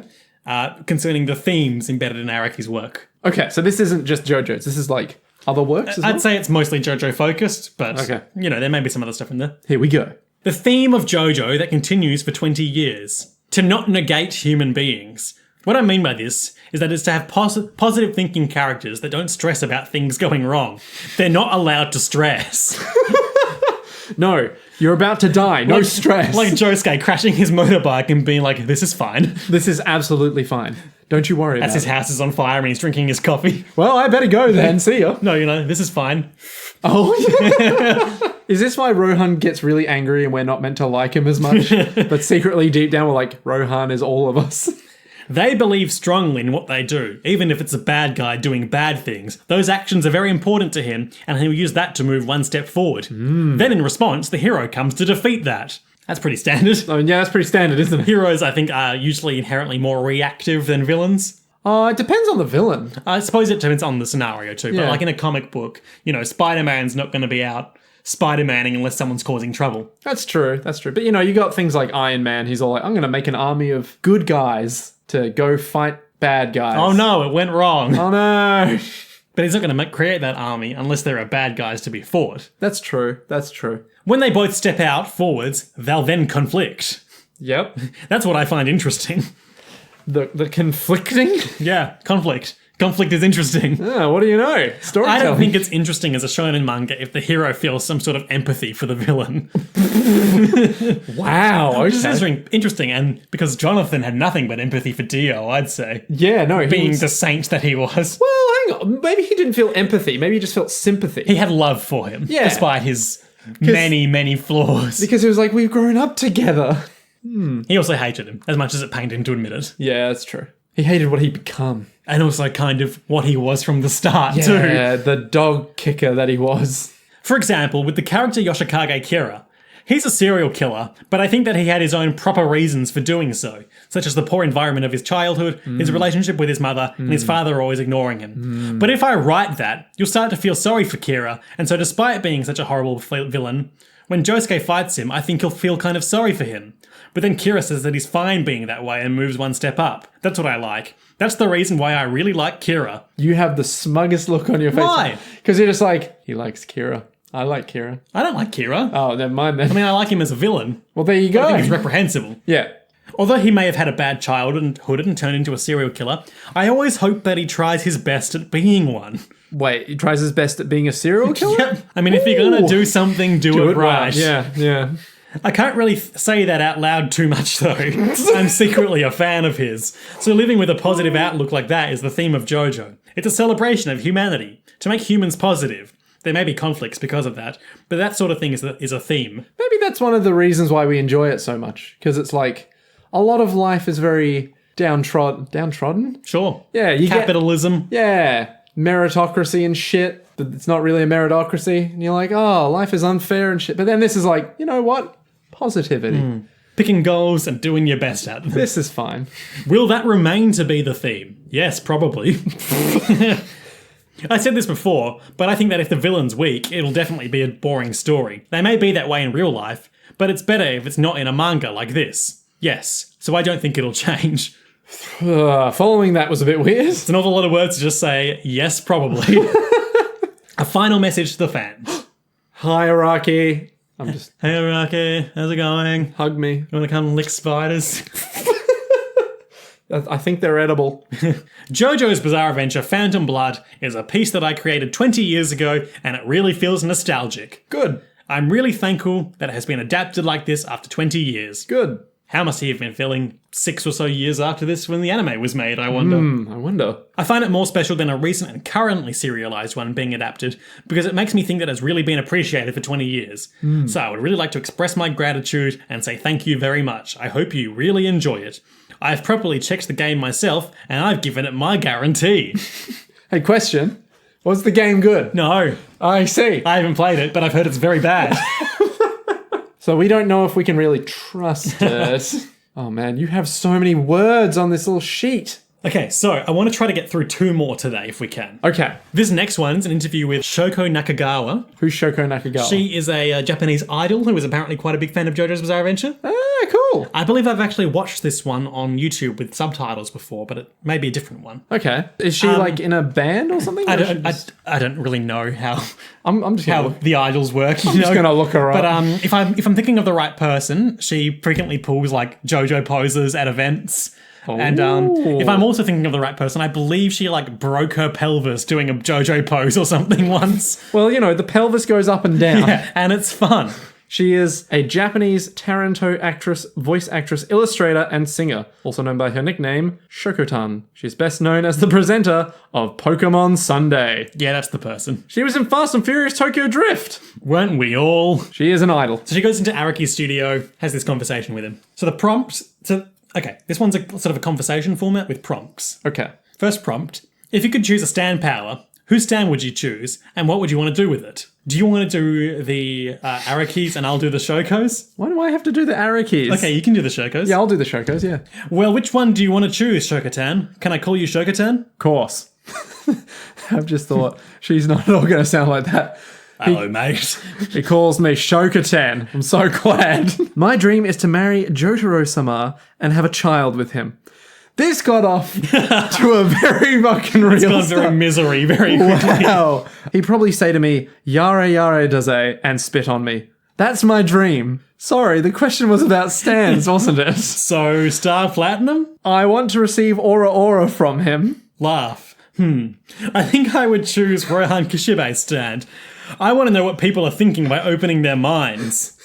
Concerning the themes embedded in Araki's work. Okay, so this isn't just Jojo's, this is like other works as well? I'd say it's mostly Jojo focused, but okay. You know, there may be some other stuff in there. Here we go. The theme of Jojo that continues for 20 years. To not negate human beings. What I mean by this is that it's to have positive thinking characters that don't stress about things going wrong. They're not allowed to stress. No, you're about to die. No stress. Like Josuke crashing his motorbike and being like, this is fine. This is absolutely fine. Don't you worry As about his it. house is on fire and he's drinking his coffee. Well, I better go then. See ya. No, you know, this is fine. Oh, yeah. Is this why Rohan gets really angry and we're not meant to like him as much? But secretly deep down we're like, Rohan is all of us. They believe strongly in what they do, even if it's a bad guy doing bad things. Those actions are very important to him, and he'll use that to move one step forward. Then in response, the hero comes to defeat that. That's pretty standard. Oh, yeah, that's pretty standard, isn't it? Heroes, I think, are usually inherently more reactive than villains. It depends on the villain. I suppose it depends on the scenario too, but Yeah. like in a comic book, you know, Spider-Man's not going to be out Spider-Maning unless someone's causing trouble. That's true. But, you know, you got things like Iron Man. He's all like, I'm going to make an army of good guys to go fight bad guys. Oh no, it went wrong. Oh no. But he's not going to create that army unless there are bad guys to be fought. That's true. When they both step out forwards, they'll then conflict. Yep. That's what I find interesting. The conflicting? Yeah, conflict. Conflict is interesting. What do you know? Storytelling. I don't think it's interesting as a shonen manga if the hero feels some sort of empathy for the villain. Wow, okay. Which is interesting, and because Jonathan had nothing but empathy for Dio, I'd say. Yeah, no, Being the saint that he was. Well, hang on. Maybe he didn't feel empathy. Maybe he just felt sympathy. He had love for him, Yeah. despite his many, many flaws. Because he was like, we've grown up together. He also hated him, as much as it pained him to admit it. Yeah, that's true. He hated what he'd become. And also kind of what he was from the start, too. Yeah, the dog kicker that he was. For example, with the character Yoshikage Kira, he's a serial killer, but I think that he had his own proper reasons for doing so, such as the poor environment of his childhood, his relationship with his mother, and his father always ignoring him. But if I write that, you'll start to feel sorry for Kira, and so despite being such a horrible villain, when Josuke fights him, I think you'll feel kind of sorry for him. But then Kira says that he's fine being that way and moves one step up. That's what I like. That's the reason why I really like Kira. You have the smuggest look on your face. Why? Because you're just like, he likes Kira. I like Kira. I don't like Kira. Oh, never mind then. I mean, I like him as a villain. Well, there you go. I think he's reprehensible. Yeah. Although he may have had a bad childhood and turned into a serial killer, I always hope that he tries his best at being one. Wait, he tries his best at being a serial killer? Yep. I mean, if you're going to do something, do it right. Yeah. I can't really say that out loud too much, though. I'm secretly a fan of his. So living with a positive outlook like that is the theme of Jojo. It's a celebration of humanity, to make humans positive. There may be conflicts because of that, but that sort of thing is a theme. Maybe that's one of the reasons why we enjoy it so much. Because it's like, a lot of life is very downtrodden? Sure. Yeah, you Capitalism. Yeah, meritocracy and shit, but it's not really a meritocracy. And you're like, oh, life is unfair and shit. But then this is like, you know what? Positivity. picking goals and doing your best at them. This is fine. Will that remain to be the theme? Yes, probably. I said this before, but I think that if the villain's weak, it'll definitely be a boring story. They may be that way in real life, but it's better if it's not in a manga like this. Yes, so I don't think it'll change. Following that was a bit weird. It's an awful lot of words to just say, yes, probably. A final message to the fans. Hi, Araki. I'm just... Hey, Araki, how's it going? Hug me. You want to come lick spiders? I think they're edible. Jojo's Bizarre Adventure Phantom Blood is a piece that I created 20 years ago, and it really feels nostalgic. Good. I'm really thankful that it has been adapted like this after 20 years. Good. How must he have been feeling 6 or so years after this when the anime was made, I wonder? I wonder. I find it more special than a recent and currently serialized one being adapted because it makes me think that it's really been appreciated for 20 years. So I would really like to express my gratitude and say thank you very much. I hope you really enjoy it. I've properly checked the game myself and I've given it my guarantee. Hey, question. Was the game good? No, I see. I haven't played it, but I've heard it's very bad. So we don't know if we can really trust it. Oh man, you have so many words on this little sheet. Okay, so I want to try to get through 2 more today if we can. Okay. This next one's an interview with Shoko Nakagawa. Who's Shoko Nakagawa? She is a Japanese idol who is apparently quite a big fan of JoJo's Bizarre Adventure. Ah, cool. I believe I've actually watched this one on YouTube with subtitles before, but it may be a different one. Okay. Is she like in a band or something? I Or don't, is she I don't really know how I'm just how gonna look, the idols work. You I'm just know? gonna look her up. But if I'm thinking of the right person, she frequently pulls like JoJo poses at events. And if I'm also thinking of the right person, I believe she like broke her pelvis doing a JoJo pose or something once. Well, you know, the pelvis goes up and down. Yeah, and it's fun. She is a Japanese Taranto actress, voice actress, illustrator, and singer, also known by her nickname, Shokotan. She's best known as the presenter of Pokemon Sunday. Yeah, that's the person. She was in Fast and Furious Tokyo Drift. Weren't we all? She is an idol. So she goes into Araki's studio, has this conversation with him. So the prompt, okay, this one's a sort of a conversation format with prompts. Okay. First prompt, if you could choose a stand power, whose stand would you choose and what would you want to do with it? Do you want to do the Arakis and I'll do the Shokos? Why do I have to do the Arakis? Okay, you can do the Shokos. Yeah, I'll do the Shokos, yeah. Well, which one do you want to choose, Shokotan? Can I call you Shokotan? Of course. I've just thought, she's not at all going to sound like that. Hello, mate. He calls me Shokotan. I'm so glad. My dream is to marry Jotaro-sama and have a child with him. This got off to a very fucking real It's gone very misery very quickly. Wow. He'd probably say to me, Yare Yare Daze, and spit on me. That's my dream. Sorry, the question was about stands, wasn't it? So, Star Platinum? I want to receive Aura Aura from him. Laugh. I think I would choose Rohan Kishibe's stand. I want to know what people are thinking by opening their minds.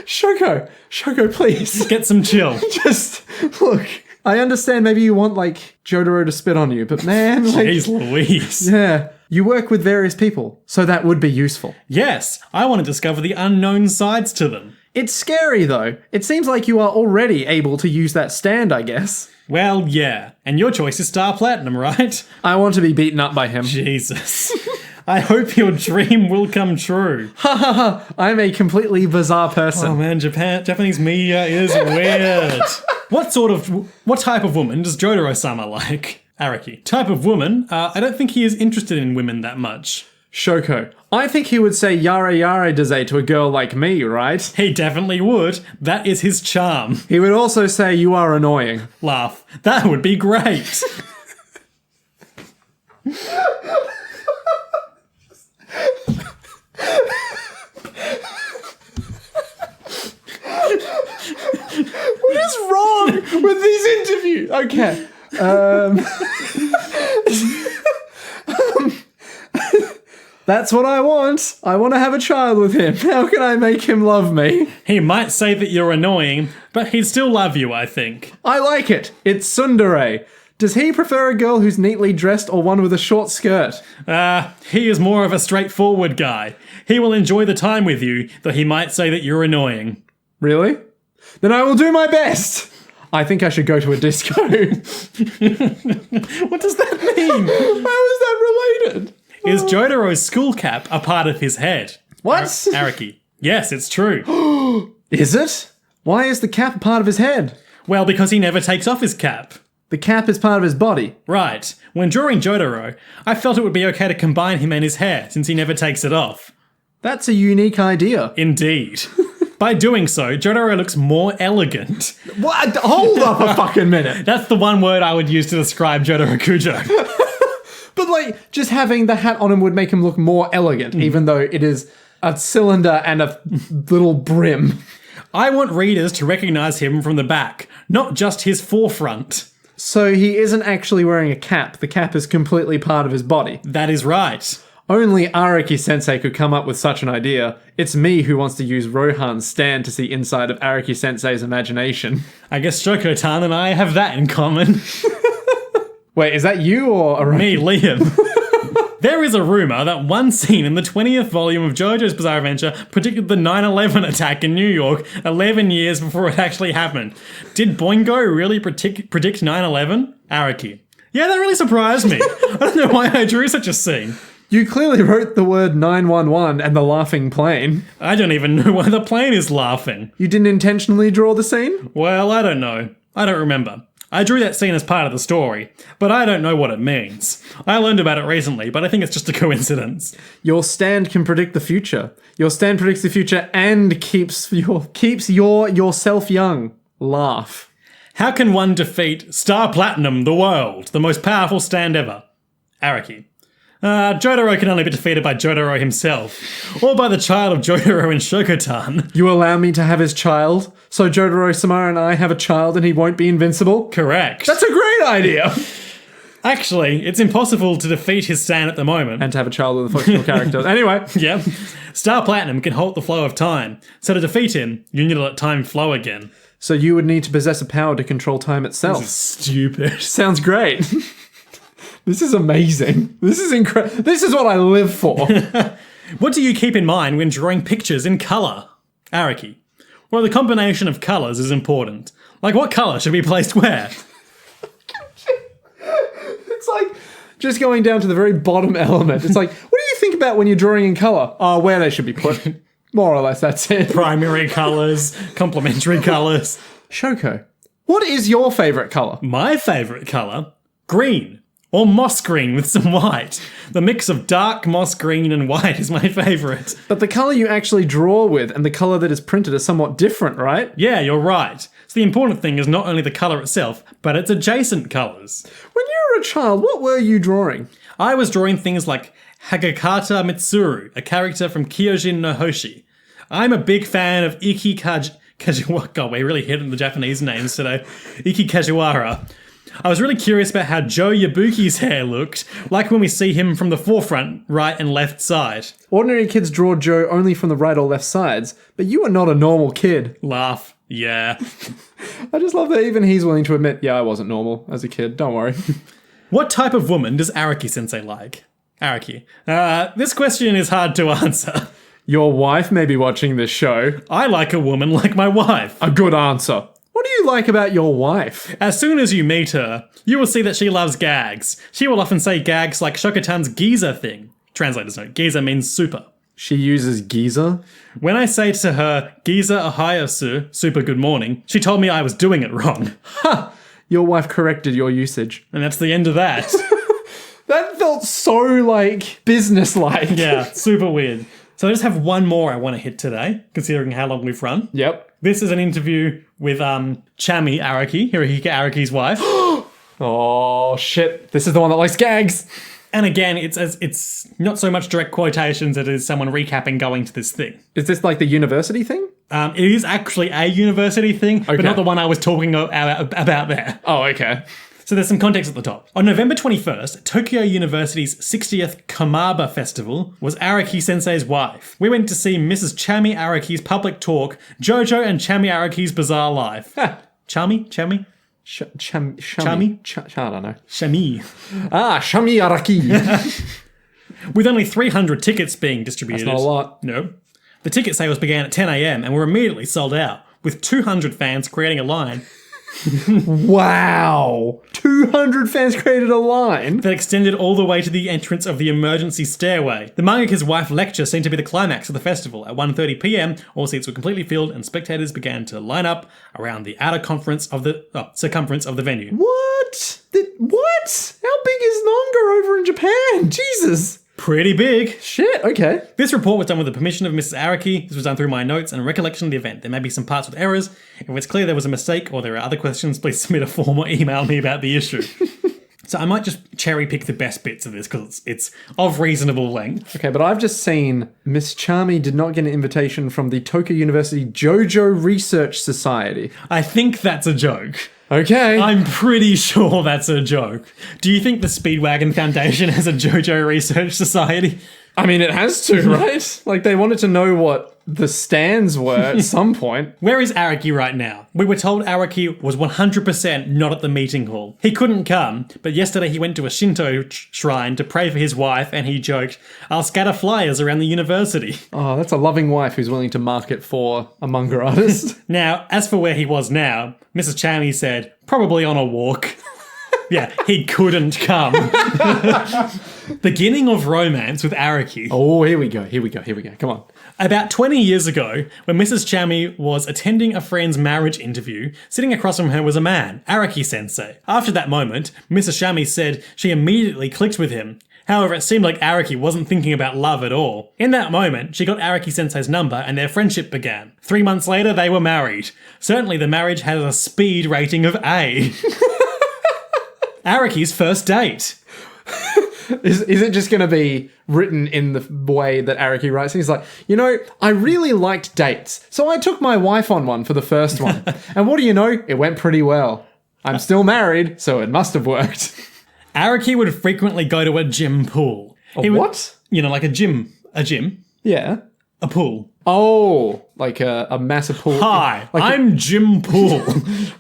Shoko, please. Get some chill. Just, look, I understand maybe you want, like, Jotaro to spit on you, but man, like... Jeez Louise. Yeah, you work with various people, so that would be useful. Yes, I want to discover the unknown sides to them. It's scary, though. It seems like you are already able to use that stand, I guess. Well, yeah. And your choice is Star Platinum, right? I want to be beaten up by him. Jesus. I hope your dream will come true. Ha ha ha! I'm a completely bizarre person. Oh man, Japanese media is weird. What type of woman does Jotaro-sama like? Araki. Type of woman? I don't think he is interested in women that much. Shoko. I think he would say Yare Yare Daze to a girl like me, right? He definitely would. That is his charm. He would also say you are annoying. Laugh. That would be great. What is wrong with these interviews? Okay. That's what I want. I want to have a child with him. How can I make him love me? He might say that you're annoying, but he'd still love you, I think. I like it. It's tsundere. Does he prefer a girl who's neatly dressed or one with a short skirt? He is more of a straightforward guy. He will enjoy the time with you, though he might say that you're annoying. Really? Then I will do my best. I think I should go to a disco. What does that mean? How is that related? Is Jotaro's skull cap a part of his head? What? Araki. Yes, it's true. Is it? Why is the cap a part of his head? Well, because he never takes off his cap. The cap is part of his body. Right. When drawing Jotaro, I felt it would be okay to combine him and his hair, since he never takes it off. That's a unique idea. Indeed. By doing so, Jotaro looks more elegant. What? Hold up a fucking minute. That's the one word I would use to describe Jotaro Kujo. But like, just having the hat on him would make him look more elegant, even though it is a cylinder and a little brim. I want readers to recognize him from the back, not just his forefront. So he isn't actually wearing a cap. The cap is completely part of his body. That is right. Only Araki-sensei could come up with such an idea. It's me who wants to use Rohan's stand to see inside of Araki-sensei's imagination. I guess Shoko-tan and I have that in common. Wait, is that you or Araki? Me, Liam. There is a rumour that one scene in the 20th volume of JoJo's Bizarre Adventure predicted the 9/11 attack in New York 11 years before it actually happened. Did Boingo really predict 9/11? Araki. Yeah, that really surprised me. I don't know why I drew such a scene. You clearly wrote the word 911 and the laughing plane. I don't even know why the plane is laughing. You didn't intentionally draw the scene? Well, I don't know. I don't remember. I drew that scene as part of the story, but I don't know what it means. I learned about it recently, but I think it's just a coincidence. Your stand can predict the future. Your stand predicts the future and keeps yourself young. Laugh. How can one defeat Star Platinum, the world, the most powerful stand ever? Araki. Jotaro can only be defeated by Jotaro himself, or by the child of Jotaro and Shoko-tan. You allow me to have his child, so Jotaro Samara and I have a child and he won't be invincible? Correct. That's a great idea! Actually, it's impossible to defeat his stand at the moment. And to have a child with a fictional character. Anyway. Yep. Star Platinum can halt the flow of time, so to defeat him, you need to let time flow again. So you would need to possess a power to control time itself. This is stupid. Sounds great. This is amazing. This is incredible. This is what I live for. What do you keep in mind when drawing pictures in colour? Araki. Well, the combination of colours is important. Like, what colour should be placed where? It's like just going down to the very bottom element. It's like, what do you think about when you're drawing in colour? Oh, where they should be put. More or less, that's it. Primary colours, complementary colours. Shoko, what is your favourite colour? My favourite colour? Green. Or moss green with some white. The mix of dark moss green and white is my favourite. But the colour you actually draw with and the colour that is printed are somewhat different, right? Yeah, you're right. So the important thing is not only the colour itself, but its adjacent colours. When you were a child, what were you drawing? I was drawing things like Hagakata Mitsuru, a character from Kyojin no Hoshi. I'm a big fan of Iki Kajiwara. God, we're really hitting the Japanese names today. Iki Kajiwara. I was really curious about how Joe Yabuki's hair looked, like when we see him from the forefront, right and left side. Ordinary kids draw Joe only from the right or left sides, but you are not a normal kid. Laugh. Yeah. I just love that even he's willing to admit, yeah, I wasn't normal as a kid, don't worry. What type of woman does Araki-sensei like? Araki. This question is hard to answer. Your wife may be watching this show. I like a woman like my wife. A good answer. What do you like about your wife? As soon as you meet her, you will see that she loves gags. She will often say gags like Shoko-tan's Giza thing. Translator's note, Giza means super. She uses Giza? When I say to her, Giza ohayosu, super good morning, she told me I was doing it wrong. Ha! Your wife corrected your usage. And that's the end of that. That felt so, like, business-like. Yeah, super weird. So I just have one more I want to hit today, considering how long we've run. Yep. This is an interview with Chami Araki, Hirohiko Araki's wife. Oh, shit. This is the one that likes gags. And again, it's not so much direct quotations, it is someone recapping going to this thing. Is this like the university thing? It is actually a university thing, Okay. but not the one I was talking about there. Oh, okay. So there's some context at the top. On November 21st, Tokyo University's 60th Kamaba Festival was Araki-sensei's wife. We went to see Mrs. Chami Araki's public talk, Jojo and Chami Araki's Bizarre Life. Chami? Chami? I don't know. Chami. Chami Araki. With only 300 tickets being distributed. That's not a lot. No. The ticket sales began at 10 a.m. and were immediately sold out, with 200 fans creating a line Wow. 200 fans created a line. that extended all the way to the entrance of the emergency stairway. The mangaka's wife lecture seemed to be the climax of the festival. At 1:30 p.m, all seats were completely filled and spectators began to line up around the outer circumference of the venue. What? What? How big is Nanga over in Japan? Jesus. Pretty big. Shit, okay. This report was done with the permission of Mrs. Araki. This was done through my notes and recollection of the event. There may be some parts with errors. If it's clear there was a mistake or there are other questions, please submit a form or email me about the issue. So I might just cherry pick the best bits of this because it's of reasonable length. Okay, but I've just seen Miss Charmy did not get an invitation from the Tokyo University Jojo Research Society. I think that's a joke. Okay. I'm pretty sure that's a joke. Do you think the Speedwagon Foundation has a JoJo Research Society? I mean, it has to, right? Like, they wanted to know what the stands were at some point. Where is Araki right now? We were told Araki was 100% not at the meeting hall. He couldn't come, but yesterday he went to a Shinto shrine to pray for his wife, and he joked, "I'll scatter flyers around the university." Oh, that's a loving wife who's willing to market for a manga artist. Now, as for where he was now, Mrs. Chami said, probably on a walk. Yeah, he couldn't come. Beginning of romance with Araki. Oh, here we go. Come on. About 20 years ago, when Mrs. Chami was attending a friend's marriage interview, sitting across from her was a man, Araki sensei. After that moment, Mrs. Chami said she immediately clicked with him. However, it seemed like Araki wasn't thinking about love at all. In that moment, she got Araki sensei's number and their friendship began. 3 months later, they were married. Certainly the marriage had a speed rating of A. Araki's first date. Is it just going to be written in the way that Araki writes? He's like, I really liked dates, so I took my wife on one for the first one. And what do you know? It went pretty well. I'm still married, so it must have worked. Araki would frequently go to a gym pool. What? Like a gym. A gym. Yeah. A pool. Oh, like a massive pool. Hi, like I'm Jim Pool.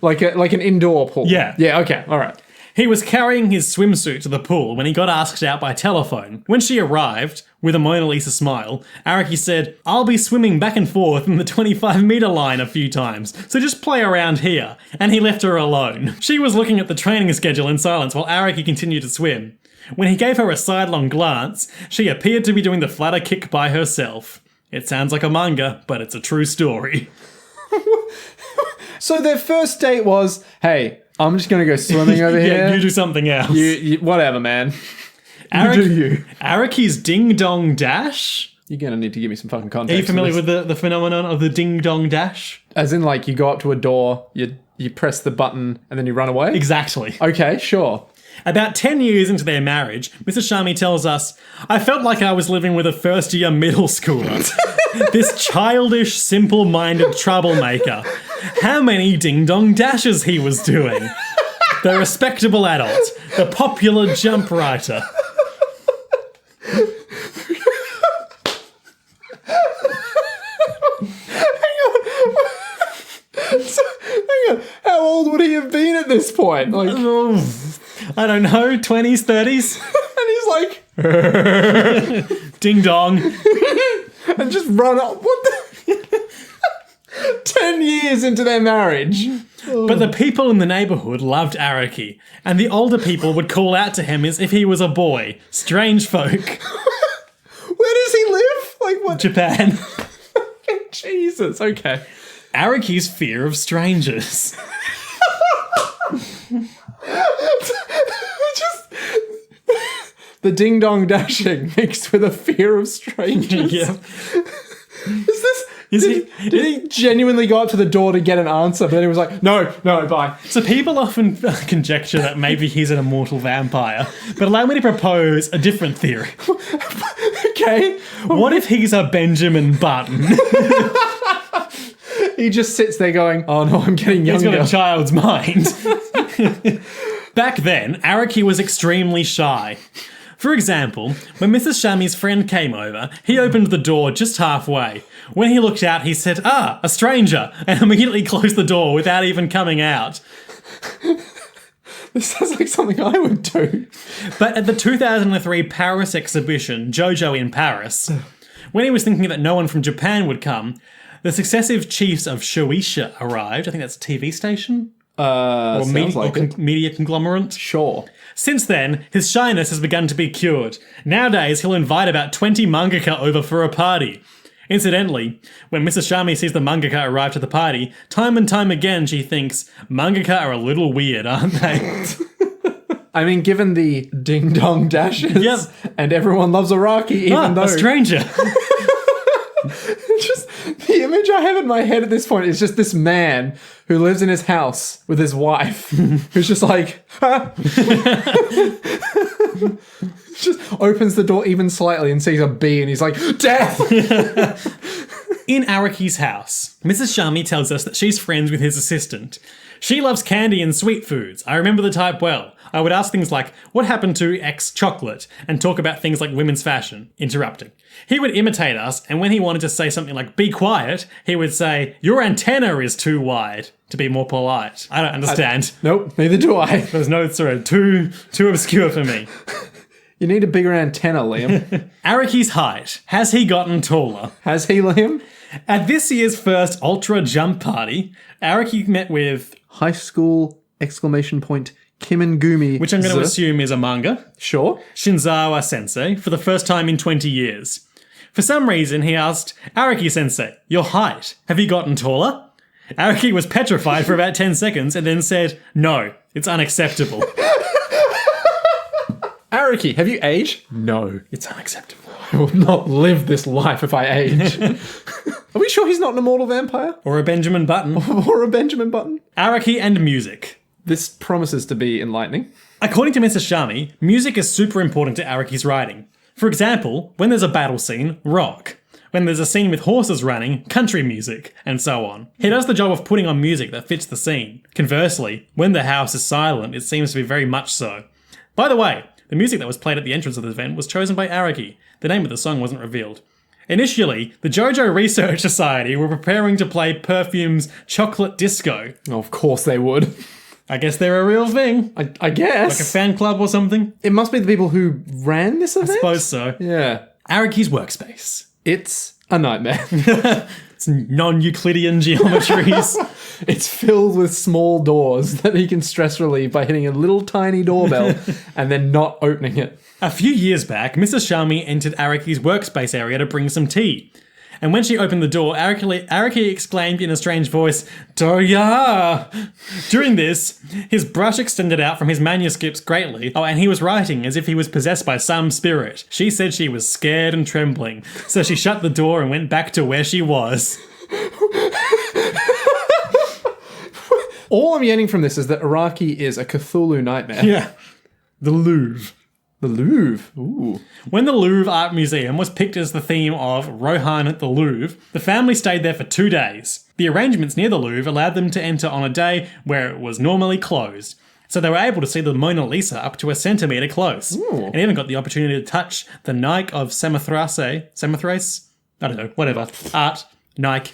like an indoor pool. Yeah. Yeah, okay, all right. He was carrying his swimsuit to the pool when he got asked out by telephone. When she arrived, with a Mona Lisa smile, Araki said, "I'll be swimming back and forth in the 25-meter line a few times, so just play around here." And he left her alone. She was looking at the training schedule in silence while Araki continued to swim. When he gave her a sidelong glance, she appeared to be doing the flutter kick by herself. It sounds like a manga, but it's a true story. So their first date was, hey, I'm just going to go swimming over here. Yeah, you do something else. You whatever, man. You do you. Araki's Ding Dong Dash? You're going to need to give me some fucking context. Are you familiar with the phenomenon of the Ding Dong Dash? As in, like, you go up to a door, you press the button, and then you run away? Exactly. Okay, sure. About 10 years into their marriage, Mrs. Shami tells us, "I felt like I was living with a first-year middle schooler. This childish, simple-minded troublemaker. How many ding-dong dashes he was doing. The respectable adult. The popular jump writer." Hang on. How old would he have been at this point? Like, I don't know, 20s, 30s? and he's like, Ding dong. and just run up. What the? 10 years into their marriage. But the people in the neighborhood loved Araki, and the older people would call out to him as if he was a boy. Strange folk. Where does he live? Like, what? Japan. Jesus, okay. Araki's fear of strangers. Just the ding dong dashing mixed with a fear of strangers. Yeah. Did he genuinely go up to the door to get an answer, but then he was like, no, bye. So people often conjecture that maybe he's an immortal vampire, but allow me to propose a different theory. Okay. What if he's a Benjamin Button? He just sits there going, oh no, I'm getting younger. He's got a child's mind. Back then, Araki was extremely shy. For example, when Mrs. Shami's friend came over, he opened the door just halfway. When he looked out, he said, "Ah, a stranger," and immediately closed the door without even coming out. This sounds like something I would do. But at the 2003 Paris exhibition, Jojo in Paris, when he was thinking that no one from Japan would come, the successive chiefs of Shueisha arrived. I think that's a TV station. Or Sounds like it. media conglomerate. Sure. Since then, his shyness has begun to be cured. Nowadays, he'll invite about 20 mangaka over for a party. Incidentally, when Mrs. Shami sees the mangaka arrive to the party, time and time again she thinks, mangaka are a little weird, aren't they? I mean, given the ding-dong dashes, Yep. and everyone loves Araki, even though... a stranger. Just the image I have in my head at this point is just this man who lives in his house with his wife, who's just like, just opens the door even slightly and sees a bee and he's like, death! In Araki's house, Mrs. Shami tells us that she's friends with his assistant. She loves candy and sweet foods. I remember the type well. I would ask things like, what happened to X chocolate? And talk about things like women's fashion. Interrupting. He would imitate us, and when he wanted to say something like, be quiet, he would say, your antenna is too wide, to be more polite. I don't understand. Nope, neither do I. There's no sort of too obscure for me. You need a bigger antenna, Liam. Araki's height. Has he gotten taller? Has he, Liam? At this year's first Ultra Jump Party, Araki met with... High school, exclamation point, Kimengumi. which I'm going to assume is a manga. Sure. Shinzawa Sensei, for the first time in 20 years. For some reason, he asked, Araki Sensei, your height, have you gotten taller? Araki was petrified for about 10 seconds and then said, no, it's unacceptable. Araki, have you aged? No, it's unacceptable. I will not live this life if I age. Are we sure he's not an immortal vampire? Or a Benjamin Button. Or a Benjamin Button? Araki and music. This promises to be enlightening. According to Mrs. Shami, music is super important to Araki's writing. For example, when there's a battle scene, rock. When there's a scene with horses running, country music, and so on. He does the job of putting on music that fits the scene. Conversely, when the house is silent, it seems to be very much so. By the way, the music that was played at the entrance of the event was chosen by Araki. The name of the song wasn't revealed. Initially, the Jojo Research Society were preparing to play Perfume's Chocolate Disco. Oh, of course they would. I guess they're a real thing. I guess. Like a fan club or something? It must be the people who ran this event? I suppose so. Yeah. Araki's workspace. It's a nightmare. It's non-Euclidean geometries. It's filled with small doors that he can stress relieve by hitting a little tiny doorbell and then not opening it. A few years back, Mrs. Shami entered Araki's workspace area to bring some tea. And when she opened the door, Araki exclaimed in a strange voice, Doya! During this, his brush extended out from his manuscripts greatly. Oh, and he was writing as if he was possessed by some spirit. She said she was scared and trembling, so she shut the door and went back to where she was. All I'm getting from this is that Araki is a Cthulhu nightmare. Yeah. The Louvre. The Louvre. Ooh. When the Louvre Art Museum was picked as the theme of Rohan at the Louvre, the family stayed there for 2 days. The arrangements near the Louvre allowed them to enter on a day where it was normally closed. So they were able to see the Mona Lisa up to a centimetre close. Ooh. And even got the opportunity to touch the Nike of Samothrace? I don't know, whatever. Art, Nike,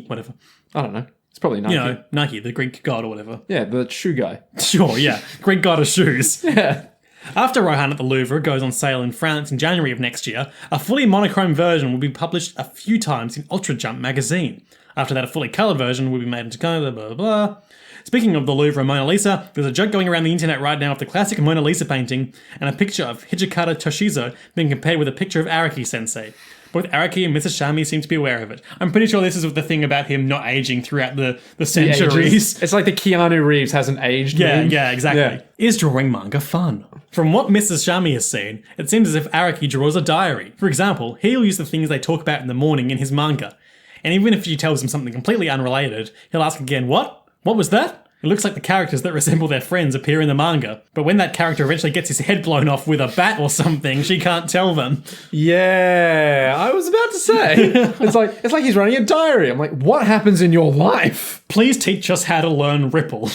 whatever. I don't know. It's probably Nike. You know, Nike, the Greek god or whatever. Yeah, the shoe guy. Sure, yeah. Greek god of shoes. Yeah. After Rohan at the Louvre goes on sale in France in January of next year, a fully monochrome version will be published a few times in Ultra Jump magazine. After that, a fully coloured version will be made into colour, blah, blah, blah. Speaking of the Louvre and Mona Lisa, there's a joke going around the internet right now of the classic Mona Lisa painting and a picture of Hijikata Toshizo being compared with a picture of Araki Sensei. Both Araki and Mrs. Shami seem to be aware of it. I'm pretty sure this is the thing about him not aging throughout the centuries. It's like the Keanu Reeves hasn't aged. Yeah, meme. yeah, exactly. Yeah. Is drawing manga fun? From what Mrs. Shami has seen, it seems as if Araki draws a diary. For example, he'll use the things they talk about in the morning in his manga. And even if she tells him something completely unrelated, he'll ask again, what? What was that? It looks like the characters that resemble their friends appear in the manga. But when that character eventually gets his head blown off with a bat or something, she can't tell them. Yeah, I was about to say. It's like he's running a diary. I'm like, what happens in your life? Please teach us how to learn Ripple.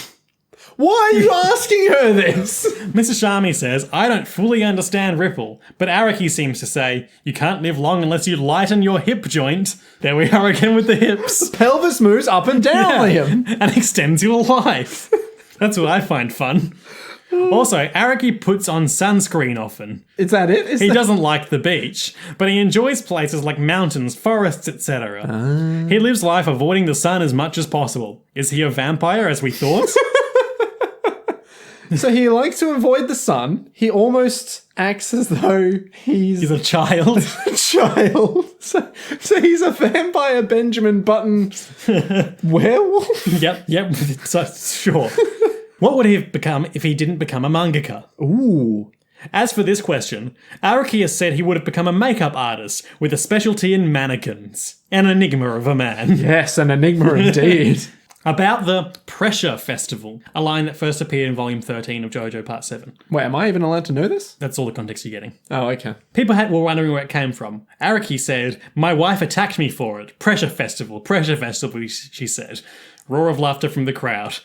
Why are you asking her this? Mrs. Shami says, I don't fully understand Ripple, but Araki seems to say, you can't live long unless you lighten your hip joint. There we are again with the hips. Pelvis moves up and down, Liam. And extends your life. That's what I find fun. Also, Araki puts on sunscreen often. Is that it? He doesn't like the beach, but he enjoys places like mountains, forests, etc. He lives life avoiding the sun as much as possible. Is he a vampire, as we thought? So he likes to avoid the sun. He almost acts as though he's a child. So he's a vampire Benjamin Button werewolf? Yep. So, sure. What would he have become if he didn't become a mangaka? Ooh. As for this question, Araki has said he would have become a makeup artist with a specialty in mannequins. An enigma of a man. Yes, an enigma indeed. About the Pressure Festival, a line that first appeared in Volume 13 of Jojo Part 7. Wait, am I even allowed to know this? That's all the context you're getting. Oh, okay. People were wondering where it came from. Araki said, "My wife attacked me for it. Pressure Festival, she said." Roar of laughter from the crowd.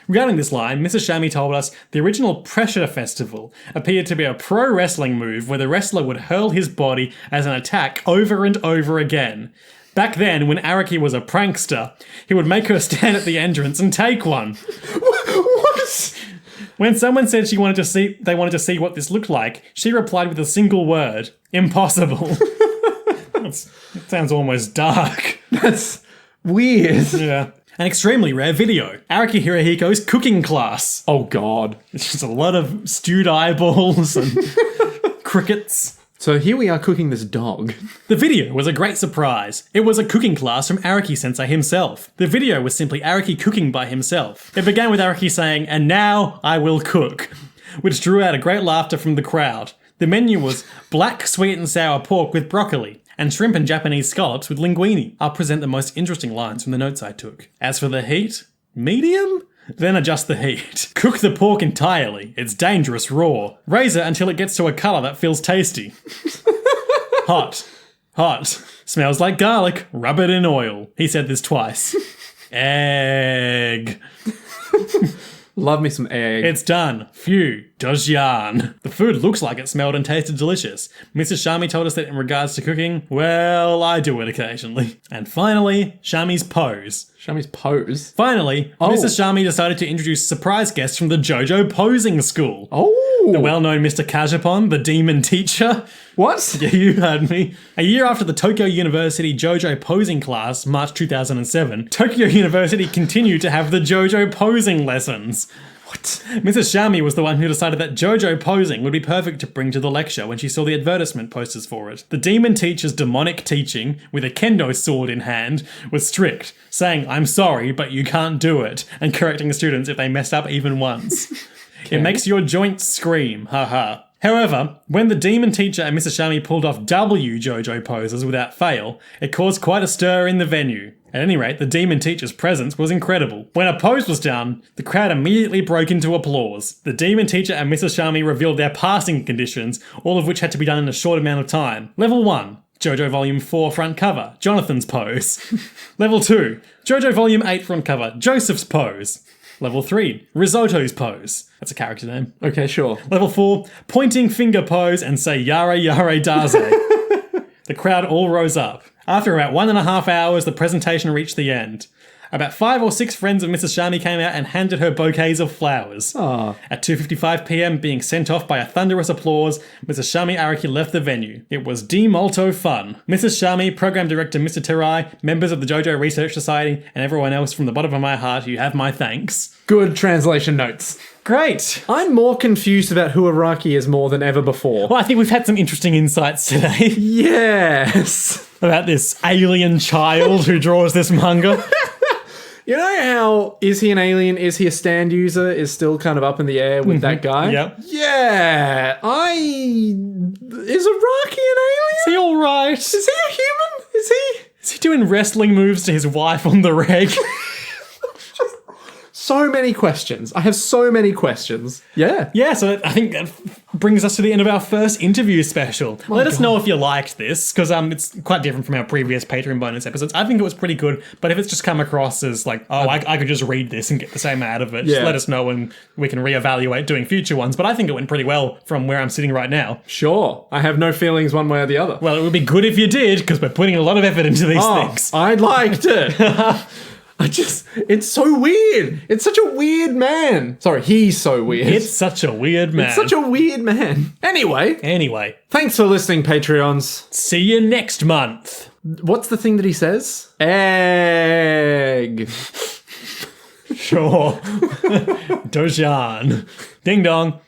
Regarding this line, Mrs. Shami told us the original Pressure Festival appeared to be a pro wrestling move where the wrestler would hurl his body as an attack over and over again. Back then, when Araki was a prankster, he would make her stand at the entrance and take one. What? When someone said they wanted to see what this looked like, she replied with a single word: impossible. That sounds almost dark. That's weird. Yeah. An extremely rare video. Araki Hirohiko's cooking class. Oh, God. It's just a lot of stewed eyeballs and crickets. So here we are cooking this dog. The video was a great surprise. It was a cooking class from Araki-sensei himself. The video was simply Araki cooking by himself. It began with Araki saying, "And now I will cook," which drew out a great laughter from the crowd. The menu was black sweet and sour pork with broccoli, and shrimp and Japanese scallops with linguine. I'll present the most interesting lines from the notes I took. As for the heat, medium? Then adjust the heat. Cook the pork entirely. It's dangerous raw. Raise it until it gets to a colour that feels tasty. Hot. Smells like garlic. Rub it in oil. He said this twice. Egg. Love me some egg. It's done. Phew. Dojyan. The food looks like it smelled and tasted delicious. Mrs. Shami told us that in regards to cooking, well, I do it occasionally. And finally, Shami's pose. Shami's pose? Finally, Mrs. Shami decided to introduce surprise guests from the Jojo posing school. Oh! The well-known Mr. Kajapon, the demon teacher. What? Yeah, you heard me. A year after the Tokyo University Jojo posing class, March 2007, Tokyo University continued to have the Jojo posing lessons. What? Mrs. Shami was the one who decided that Jojo posing would be perfect to bring to the lecture when she saw the advertisement posters for it. The demon teacher's demonic teaching, with a kendo sword in hand, was strict, saying, "I'm sorry, but you can't do it," and correcting the students if they messed up even once. Okay. It makes your joints scream, haha. However, when the demon teacher and Mrs. Shami pulled off W Jojo poses without fail, it caused quite a stir in the venue. At any rate, the demon teacher's presence was incredible. When a pose was done, the crowd immediately broke into applause. The demon teacher and Mrs. Shami revealed their passing conditions, all of which had to be done in a short amount of time. Level 1, Jojo Volume 4 front cover, Jonathan's pose. Level 2, Jojo Volume 8 front cover, Joseph's pose. Level 3, Risotto's pose. That's a character name. Okay, sure. Level 4, pointing finger pose and say yare yare daze. The crowd all rose up. After about 1.5 hours, the presentation reached the end. About 5 or 6 friends of Mrs. Shami came out and handed her bouquets of flowers. Aww. At 2:55 p.m, being sent off by a thunderous applause, Mrs. Shami Araki left the venue. It was de molto fun. Mrs. Shami, Program Director Mr. Terai, members of the Jojo Research Society, and everyone else, from the bottom of my heart, you have my thanks. Good translation notes. Great. I'm more confused about who Araki is more than ever before. Well, I think we've had some interesting insights today. Yes. About this alien child who draws this manga. You know how, is he an alien, is he a stand user, is still kind of up in the air with that guy? Yep. Yeah. Is Araki an alien? Is he alright? Is he a human? Is he doing wrestling moves to his wife on the reg? So many questions. I have so many questions. Yeah. Yeah, so I think that brings us to the end of our first interview special. Let us know if you liked this, because it's quite different from our previous Patreon bonus episodes. I think it was pretty good, but if it's just come across as like, I could just read this and get the same out of it, just let us know and we can reevaluate doing future ones. But I think it went pretty well from where I'm sitting right now. Sure. I have no feelings one way or the other. Well, it would be good if you did, because we're putting a lot of effort into these things. I liked it. It's so weird. It's such a weird man. Sorry, he's so weird. It's such a weird man. It's such a weird man. Anyway, Thanks for listening, Patreons. see you next month. What's the thing that he says? Egg. Sure. Dojan. Ding dong.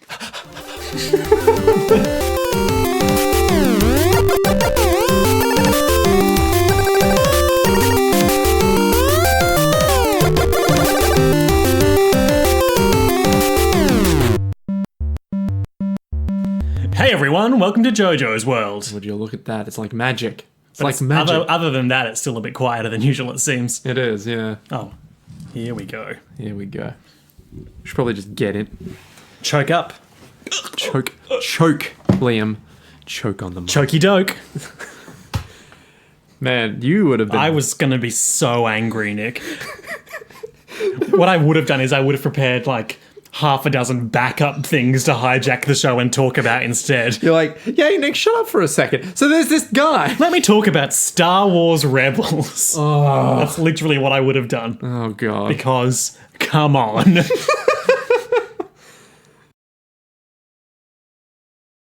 Hey everyone, welcome to Jojo's World. Would you look at that? It's like magic. It's But like magic. Other than that, it's still a bit quieter than usual, it seems. It is, yeah. Oh, here we go. Here we go. Should probably just get it. Choke up. Choke, Liam. Choke on the mic. Chokey doke. Man, you would have been. I was gonna be so angry, Nick. What I would have done is I would have prepared like half a dozen backup things to hijack the show and talk about instead. You're like, yay, Nick, shut up for a second. So there's this guy. Let me talk about Star Wars Rebels. Oh, That's literally what I would have done. oh God. Because, come on.